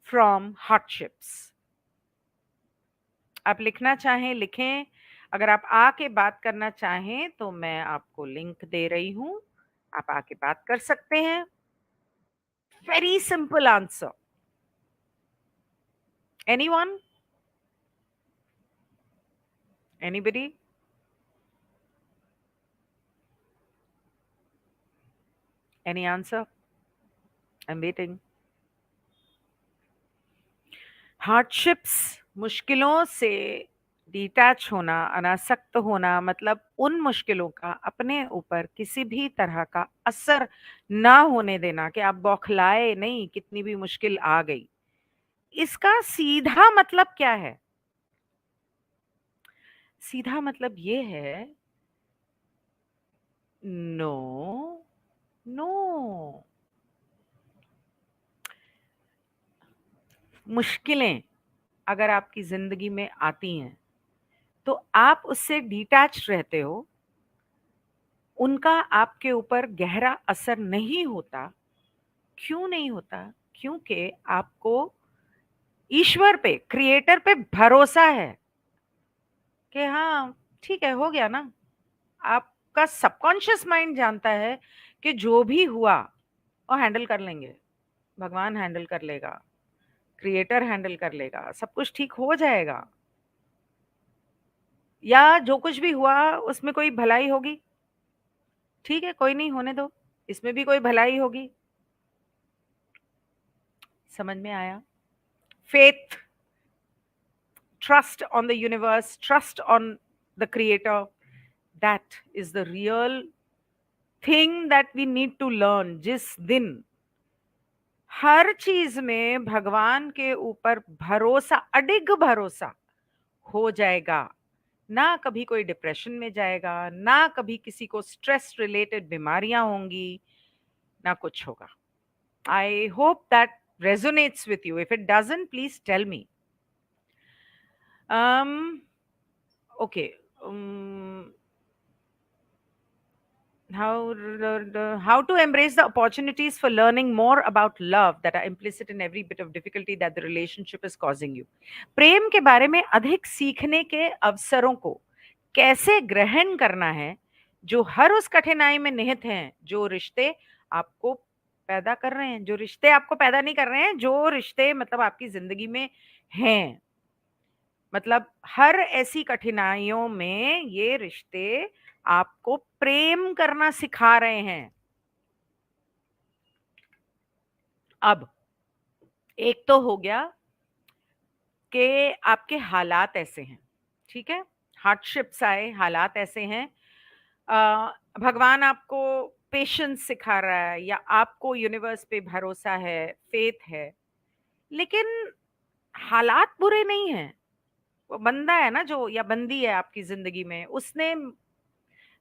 from hardships? आप लिखना चाहें लिखें, अगर आप आके बात करना चाहें तो मैं आपको लिंक दे रही हूँ, आप आके बात कर सकते हैं। Very simple answer. Anyone? Anybody? Any answer? I am waiting. Hardships, मुश्किलों से डिटैच होना, अनासक्त होना, मतलब उन मुश्किलों का अपने ऊपर किसी भी तरह का असर ना होने देना कि आप बौखलाए नहीं कितनी भी मुश्किल आ गई। इसका सीधा मतलब क्या है? सीधा मतलब ये है, नो, नो। मुश्किलें अगर आपकी ज़िंदगी में आती हैं, तो आप उससे डिटैच्ड रहते हो, उनका आपके ऊपर गहरा असर नहीं होता। क्यों नहीं होता? क्योंकि आपको ईश्वर पे, क्रिएटर पे भरोसा है कि हाँ, ठीक है, हो गया ना। आपका सबकॉन्शियस माइंड जानता है कि जो भी हुआ, वो हैंडल कर लेंगे। भगवान हैंडल कर लेगा, क्रिएटर हैंडल कर लेगा, सब कुछ ठीक हो जाएगा। या जो कुछ भी हुआ उसमें कोई भलाई होगी, ठीक है, कोई नहीं, होने दो, इसमें भी कोई भलाई होगी। समझ में आया? Faith, trust on the universe, trust on the creator, that is the real thing that we need to learn। जिस दिन हर चीज में भगवान के ऊपर भरोसा, अडिग भरोसा हो जाएगा, ना कभी कोई डिप्रेशन में जाएगा, ना कभी किसी को स्ट्रेस रिलेटेड बीमारियां होंगी, ना कुछ होगा। I hope that resonates with you. If it doesn't, please tell me. um okay, um how to embrace the opportunities for learning more about love that are implicit in every bit of difficulty that the relationship is causing you. प्रेम के बारे में अधिक सीखने के अवसरों को कैसे ग्रहण करना है जो हर उस कठिनाई में निहित हैं, जो रिश्ते आपको पैदा कर रहे हैं, जो रिश्ते आपको पैदा नहीं कर रहे हैं, जो रिश्ते मतलब आपकी जिंदगी में हैं, मतलब हर ऐसी कठिनाइयों में ये रिश्ते आपको प्रेम करना सिखा रहे हैं। अब एक तो हो गया कि आपके हालात ऐसे हैं, ठीक है, हार्डशिप्स आए, हालात ऐसे हैं, भगवान आपको पेशेंस सिखा रहा है या आपको यूनिवर्स पे भरोसा है, फेथ है, लेकिन हालात बुरे नहीं हैं। वो बंदा है ना जो, या बंदी है आपकी जिंदगी में, उसने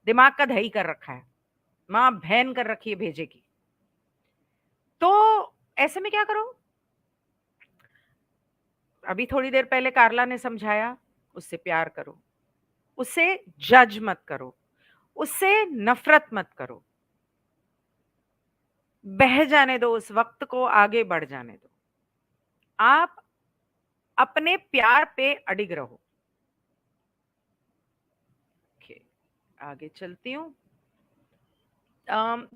दिमाग का दही कर रखा है, माँ बहन कर रखी है भेजे की। तो ऐसे में क्या करो? अभी थोड़ी देर पहले कार्ला ने समझाया, उससे प्यार करो, उससे जज मत करो, उससे नफरत मत करो, बह जाने दो, उस वक्त को आगे बढ़ जाने दो। आप अपने प्यार पे अडिग रहो। आगे चलती हूँ।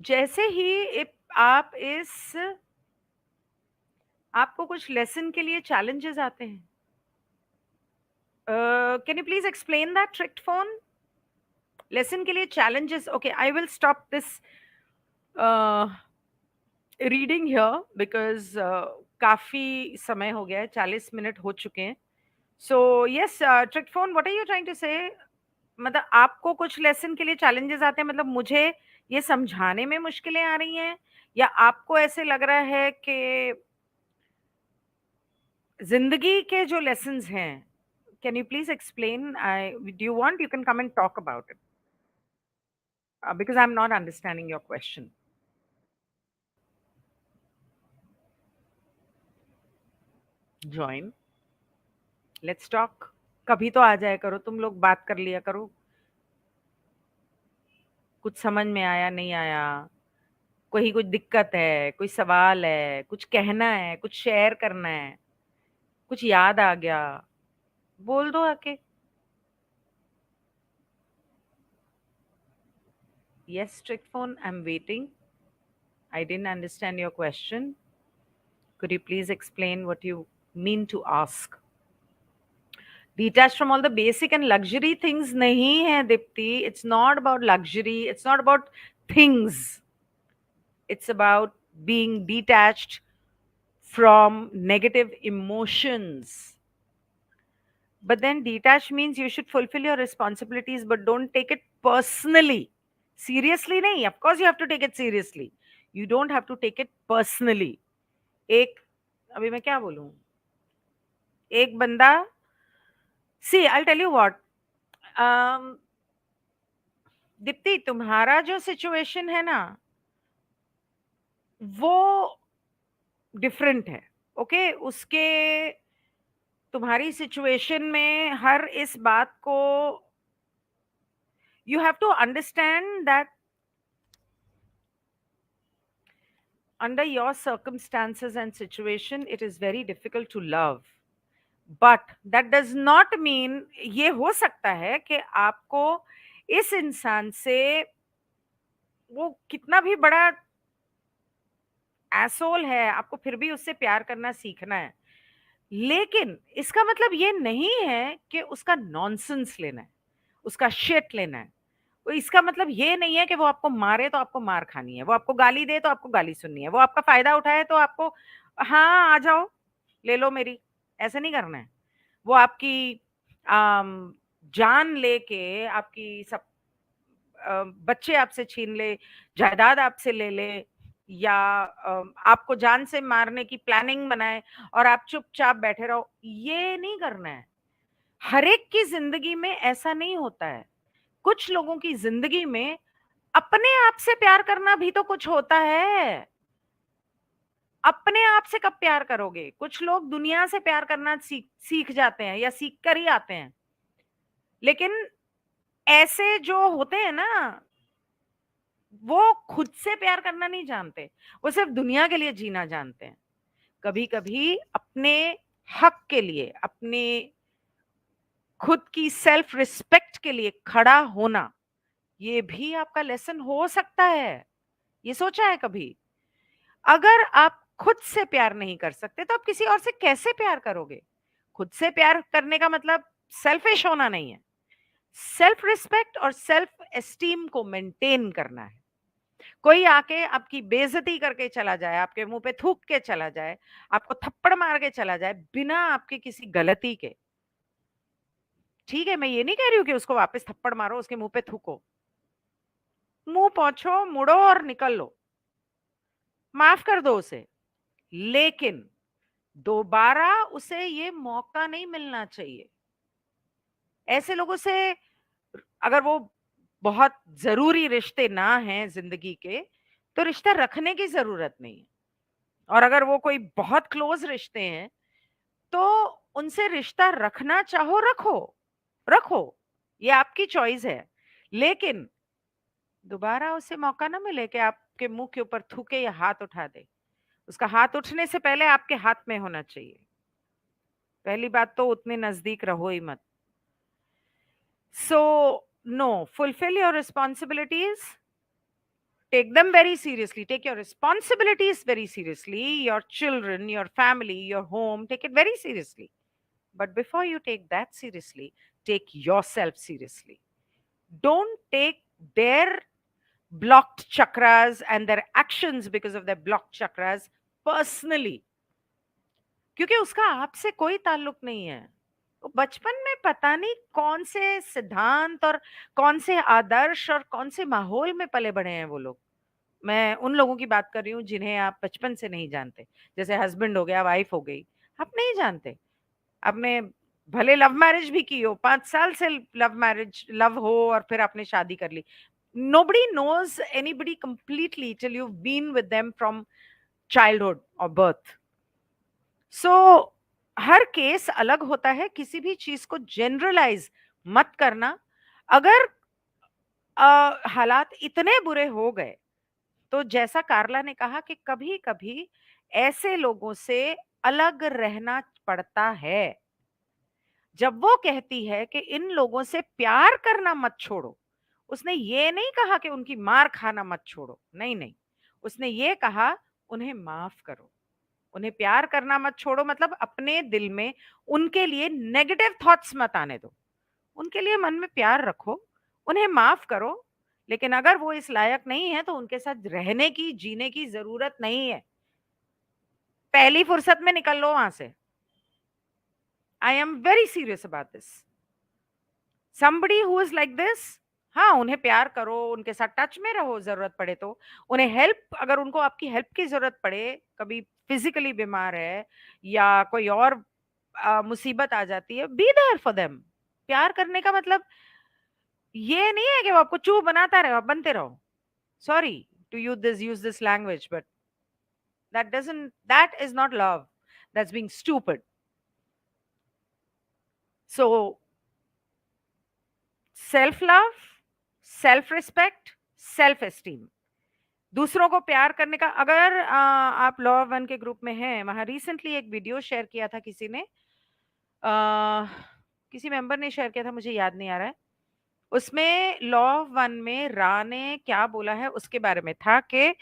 जैसे ही आप आपको कुछ लेसन के लिए चैलेंजेस आते हैं, can you please explain that tricked phone? Lesson के लिए challenges, okay, I will stop this reading here because काफी समय हो गया है, 40 मिनट हो चुके हैं। So yes tricked phone, what are you trying to say? मतलब आपको कुछ लेसन के लिए चैलेंजेस आते हैं, मतलब मुझे ये समझाने में मुश्किलें आ रही हैं, या आपको ऐसे लग रहा है कि जिंदगी के जो लेसन्स हैं, can you please explain? I do you want, you can come and talk about it because I am not understanding your question. Join, let's talk. कभी तो आ जाया करो, तुम लोग बात कर लिया करो। कुछ समझ में आया, नहीं आया, कोई कुछ दिक्कत है, कोई सवाल है, कुछ कहना है, कुछ शेयर करना है, कुछ याद आ गया, बोल दो आके। Yes, strict phone, I'm waiting. I didn't understand your question. Could you please explain what you mean to ask? Detached from all the basic and luxury things nahi hai, Dipti. It's not about luxury. It's not about things. It's about being detached from negative emotions. But then detached means you should fulfill your responsibilities, but don't take it personally. Seriously nahi. Of course you have to take it seriously. You don't have to take it personally. एक, अभी मैं क्या बोलूं, एक बंदा, see I tell you what, Deepti, तुम्हारा जो सिचुएशन है ना, वो डिफरेंट है, ओके? उसके, तुम्हारी सिचुएशन में हर इस बात को, you have to understand that under your circumstances and situation it is very difficult to love, but that does not mean, ये हो सकता है कि आपको इस इंसान से, वो कितना भी बड़ा एसोल है, आपको फिर भी उससे प्यार करना सीखना है। लेकिन इसका मतलब ये नहीं है कि उसका नॉनसेंस लेना है, उसका शिट लेना है। वो, इसका मतलब ये नहीं है कि वो आपको मारे तो आपको मार खानी है, वो आपको गाली दे तो आपको गाली सुननी है, वो आपका फायदा उठाए तो आपको, हाँ आ जाओ ले लो मेरी, ऐसे नहीं करना है। वो आपकी जान लेके आपकी सब बच्चे आपसे छीन ले, जायदाद आपसे ले ले, या आपको जान से मारने की प्लानिंग बनाए और आप चुपचाप बैठे रहो, ये नहीं करना है। हर एक की जिंदगी में ऐसा नहीं होता है। कुछ लोगों की जिंदगी में अपने आप से प्यार करना भी तो कुछ होता है। अपने आप से कब प्यार करोगे? कुछ लोग दुनिया से प्यार करना सीख जाते हैं या सीख कर ही आते हैं, लेकिन ऐसे जो होते हैं ना, वो खुद से प्यार करना नहीं जानते, वो सिर्फ दुनिया के लिए जीना जानते हैं। कभी कभी अपने हक के लिए, अपने खुद की सेल्फ रिस्पेक्ट के लिए खड़ा होना, ये भी आपका लेसन हो सकता है। ये सोचा है कभी? अगर आप खुद से प्यार नहीं कर सकते तो आप किसी और से कैसे प्यार करोगे? खुद से प्यार करने का मतलब सेल्फिश होना नहीं है। सेल्फ रिस्पेक्ट और सेल्फ एस्टीम को मेंटेन करना है। कोई आके आपकी बेइज्जती करके चला जाए, आपके मुंह पे थूक के चला जाए, आपको थप्पड़ मार के चला जाए बिना आपकी किसी गलती के, ठीक है, मैं ये नहीं कह रही हूँ कि उसको वापस थप्पड़ मारो, उसके मुंह पे थूको, मुंह पोंछो, मुड़ो और निकल लो, माफ कर दो उसे। लेकिन दोबारा उसे ये मौका नहीं मिलना चाहिए। ऐसे लोगों से, अगर वो बहुत जरूरी रिश्ते ना हैं जिंदगी के, तो रिश्ता रखने की जरूरत नहीं है। और अगर वो कोई बहुत क्लोज रिश्ते हैं, तो उनसे रिश्ता रखना चाहो रखो, रखो, ये आपकी चॉइस है। लेकिन दोबारा उसे मौका ना मिले कि आपके मुंह के ऊपर थूके या हाथ उठा दे। उसका हाथ उठने से पहले आपके हाथ में होना चाहिए। पहली बात तो उतने नजदीक रहो ही मत। So, no, fulfill your responsibilities, take them very seriously, take your responsibilities very seriously, your children, your family, your home, take it very seriously. But before you take that seriously, take yourself seriously. Don't take their blocked chakras and their actions because of their blocked chakras personally. क्योंकि उसका आपसे कोई ताल्लुक नहीं है। वो बचपन में पता नहीं कौन से सिद्धांत और कौन से आदर्श और कौन से माहौल में पले बढ़े हैं वो लोग। मैं उन लोगों की बात कर रही हूँ जिन्हें आप बचपन से नहीं जानते। जैसे हस्बैंड हो गया, वाइफ हो गई, आप नहीं जानते। आपने भले लव मैरिज भी की हो, 5 साल से लव हो और फिर आपने शादी कर ली। Nobody knows anybody completely till you've been with them from childhood or birth. So her case अलग होता है। किसी भी चीज को जनरलाइज मत करना। अगर हालात इतने बुरे हो गए, तो जैसा कार्ला ने कहा कि कभी कभी ऐसे लोगों से अलग रहना पड़ता है। जब वो कहती है कि इन लोगों से प्यार करना मत छोड़ो, उसने ये नहीं कहा कि उनकी मार खाना मत छोड़ो, नहीं नहीं, उसने ये कहा उन्हें माफ करो। उन्हें प्यार करना मत छोड़ो मतलब अपने दिल में उनके लिए नेगेटिव थॉट्स मत आने दो। उनके लिए मन में प्यार रखो, उन्हें माफ करो। लेकिन अगर वो इस लायक नहीं है तो उनके साथ रहने की, जीने की जरूरत नहीं है। पहली फुर्सत में निकल लो वहां से। I am very serious about this. Somebody who is like this, हाँ, उन्हें प्यार करो, उनके साथ टच में रहो, जरूरत पड़े तो उन्हें हेल्प, अगर उनको आपकी हेल्प की जरूरत पड़े, कभी फिजिकली बीमार है या कोई और मुसीबत आ जाती है, बी देयर फॉर देम। प्यार करने का मतलब ये नहीं है कि वो आपको चूह बनाता रहे, आप बनते रहो। Sorry to use this language, but that is not love, that's being stupid. So self love, self respect, self esteem, दूसरों को प्यार करने का। अगर आप लॉ वन के ग्रुप में हैं, वहां रिसेंटली एक वीडियो शेयर किया था किसी ने, अ, किसी मेंबर ने शेयर किया था, मुझे याद नहीं आ रहा है। उसमें लॉ वन में रा ने क्या बोला है उसके बारे में था कि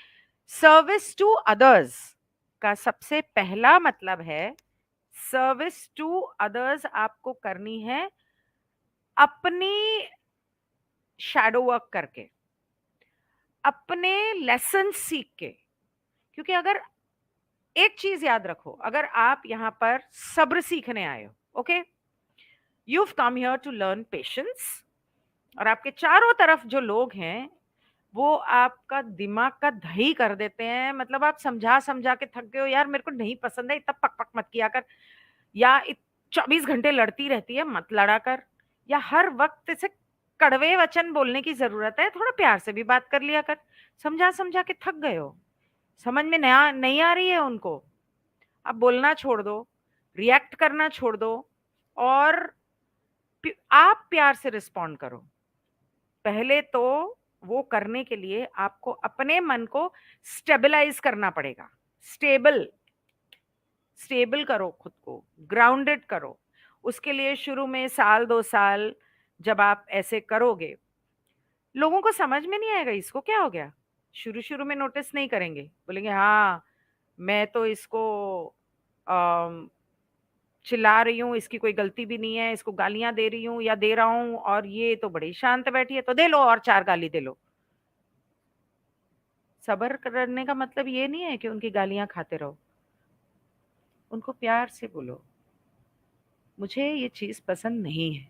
सर्विस टू अदर्स का सबसे पहला मतलब है, सर्विस टू अदर्स आपको करनी है अपनी शैडो वर्क करके, अपने लेसन सीख के। क्योंकि अगर एक चीज याद रखो, अगर आप यहाँ पर सब्र सीखने आए हो, okay, you come here to learn patience, और आपके चारों तरफ जो लोग हैं वो आपका दिमाग का दही कर देते हैं। मतलब आप समझा समझा के थक गए हो, यार मेरे को नहीं पसंद है, इतना पक पक मत किया कर, या 24 घंटे लड़ती रहती है, मत लड़ा कर, या हर वक्त इसे कड़वे वचन बोलने की जरूरत है, थोड़ा प्यार से भी बात कर लिया कर। समझा समझा के थक गए हो, समझ में नया नहीं आ रही है उनको, अब बोलना छोड़ दो, रिएक्ट करना छोड़ दो, और आप प्यार से रिस्पॉन्ड करो। पहले तो वो करने के लिए आपको अपने मन को स्टेबलाइज करना पड़ेगा। स्टेबल स्टेबल करो खुद को, ग्राउंडेड करो। उसके लिए शुरू में साल 2 साल जब आप ऐसे करोगे, लोगों को समझ में नहीं आएगा इसको क्या हो गया। शुरू-शुरू में नोटिस नहीं करेंगे, बोलेंगे हाँ, मैं तो इसको अ, चिल्ला रही हूँ, इसकी कोई गलती भी नहीं है, इसको गालियाँ दे रही हूँ या दे रहा हूँ और ये तो बड़ी शांत बैठी है, तो दे लो और 4 गाली दे लो। सब्र करने का मतलब ये नहीं है कि उनकी गालियाँ खाते रहो। उनको प्यार से बोलो, मुझे ये चीज़ पसंद नहीं है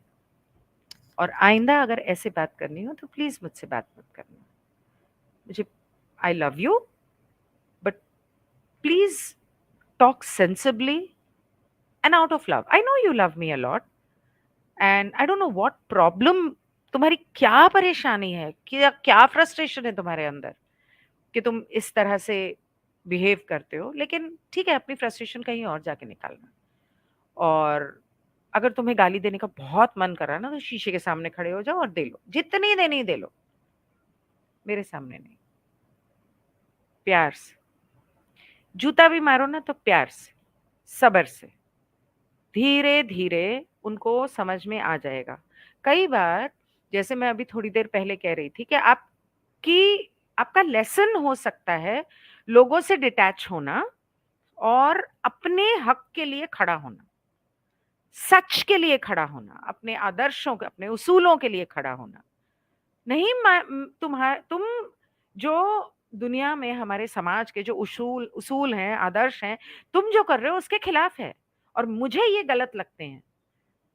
और आइंदा अगर ऐसे बात करनी हो तो प्लीज़ मुझसे बात मत करना। मुझे I love you but please talk sensibly and out of love. I know you love me a lot and I don't know what problem तुम्हारी क्या परेशानी है, क्या क्या फ्रस्ट्रेशन है तुम्हारे अंदर कि तुम इस तरह से बिहेव करते हो। लेकिन ठीक है, अपनी फ्रस्ट्रेशन कहीं और जाके निकालना। और अगर तुम्हें गाली देने का बहुत मन कर रहा है ना, तो शीशे के सामने खड़े हो जाओ और दे लो, जितनी देनी दे लो, मेरे सामने नहीं, प्यार से। जूता भी मारो ना तो प्यार से, सब्र से, धीरे धीरे उनको समझ में आ जाएगा। कई बार जैसे मैं अभी थोड़ी देर पहले कह रही थी कि आपका लेसन हो सकता है लोगों से डिटैच होना और अपने हक के लिए खड़ा होना, सच के लिए खड़ा होना, अपने आदर्शों के, अपने उसूलों के लिए खड़ा होना। नहीं तुम जो दुनिया में हमारे समाज के जो उसूल उसूल हैं, आदर्श हैं, तुम जो कर रहे हो उसके खिलाफ है और मुझे ये गलत लगते हैं,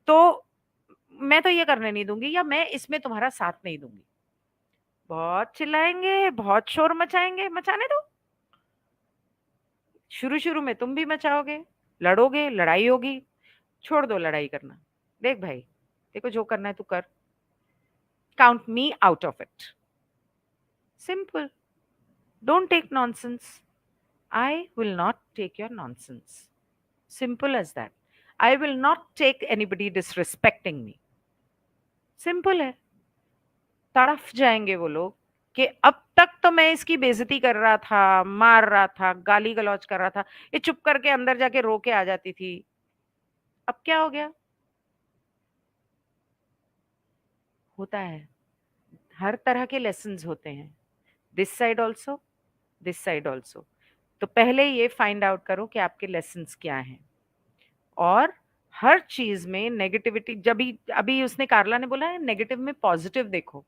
तो मैं तो ये करने नहीं दूँगी या मैं इसमें तुम्हारा साथ नहीं दूँगी। बहुत चिल्लाएँगे, बहुत शोर मचाएँगे, मचाने दो। शुरू-शुरू में तुम भी मचाओगे, लड़ोगे, लड़ाई होगी, छोड़ दो लड़ाई करना। देख भाई, तेरे को जो करना है तू कर। Count me out of it. Simple. Don't take nonsense. I will not take your nonsense. Simple as that. I will not take anybody disrespecting me. Simple है। तड़फ जाएँगे वो लोग कि अब तक तो मैं इसकी बेइज़्ज़ती कर रहा था, मार रहा था, गाली-गलौच कर रहा था। ये चुप करके अंदर जाके रो के आ जाती थी। अब क्या हो गया? होता है। हर तरह के लेसन्स होते हैं। This side also, this side also. तो पहले ये फाइंड आउट करो कि आपके लेसन्स क्या हैं और हर चीज़ में नेगेटिविटी जभी अभी उसने कार्ला ने बोला है नेगेटिव में पॉज़िटिव देखो।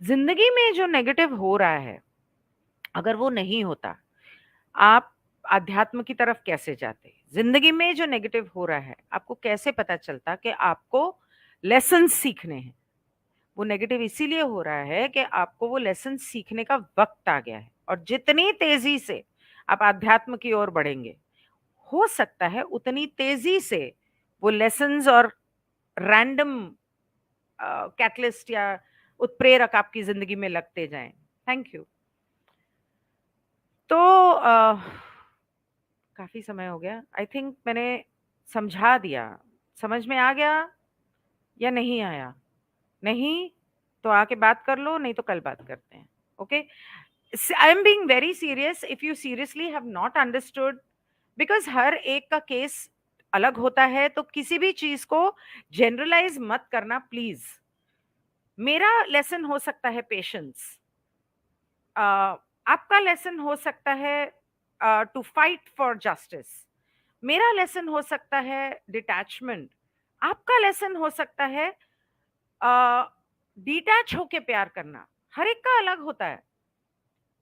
ज़िंदगी में जो नेगेटिव हो रहा है, अगर वो नहीं होता, आप अध्यात्म की तरफ कैसे जाते? ज़िंदगी में जो नेगेटिव हो रहा है, आपको कैसे पता चलता कि आपको लेसन्स सीखने हैं? वो नेगेटिव इसीलिए हो रहा है कि आपको वो लेसन सीखने का वक़्त आ गया है और जितनी तेज़ी से आप अध्यात्म की ओर बढ़ेंगे, हो सकता है उतनी तेज़ी से वो लेसन्स और रैंडम कैटलिस्ट या उत्प्रेरक आपकी ज़िंदगी में लगते जाएँ। Thank you. तो काफ़ी समय हो गया। आई थिंक मैंने समझा दिया। समझ में आ गया या नहीं आया? नहीं, तो आके बात कर लो, नहीं तो कल बात करते हैं। Okay? I am being very serious if you seriously have not understood because हर एक का केस अलग होता है, तो किसी भी चीज़ को जनरलाइज़ मत करना प्लीज़। मेरा लेसन हो सकता है पेशेंस। अ, आपका लेसन हो सकता है टू फाइट फॉर जस्टिस। मेरा लेसन हो सकता है डिटैचमेंट। आपका लेसन हो सकता है डिटैच होके प्यार करना। हर एक का अलग होता है।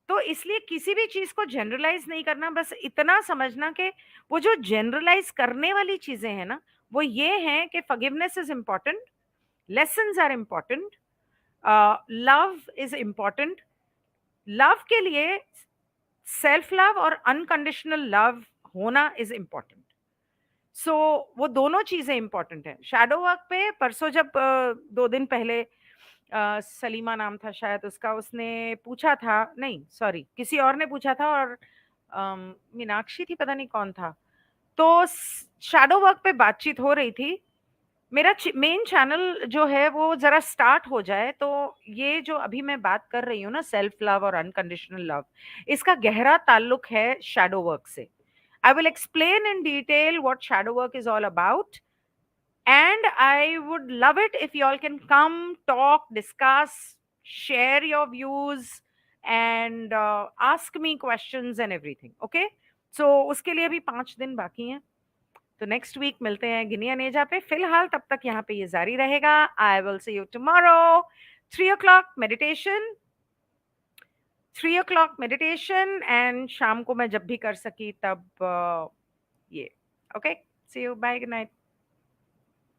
तो इसलिए किसी भी चीज़ को जनरलाइज़ नहीं करना, बस इतना समझना कि वो जो जनरलाइज़ करने वाली चीज़ें हैं ना, वो ये हैं कि forgiveness is important, lessons are important, love is important. Love के लिए सेल्फ लव और अनकंडीशनल लव होना इज़ इम्पोर्टेंट। सो वो दोनों चीज़ें इम्पोर्टेंट हैं। शैडो वर्क पे परसों जब 2 दिन पहले सलीमा नाम था शायद उसका, उसने पूछा था, नहीं सॉरी किसी और ने पूछा था और मीनाक्षी थी, पता नहीं कौन था। तो शैडो वर्क पे बातचीत हो रही थी मेरा मेन चैनल जो है वो जरा स्टार्ट हो जाए तो ये जो अभी मैं बात कर रही हूँ ना, सेल्फ लव और अनकंडीशनल लव, इसका गहरा ताल्लुक है शैडो वर्क से. I will explain in detail what shadow work is all about. And I would love it if you all can come, talk, discuss, share your views, and ask me questions and everything. Okay? So उसके लिए अभी 5 दिन बाकी हैं. तो नेक्स्ट वीक मिलते हैं गिनिया नेजा पे. फिलहाल तब तक यहाँ पे ये जारी रहेगा. I will see you tomorrow. 3 o'clock meditation. 3 o'clock meditation and शाम को मैं जब भी कर सकी तब ये. Okay, see you, bye, good night.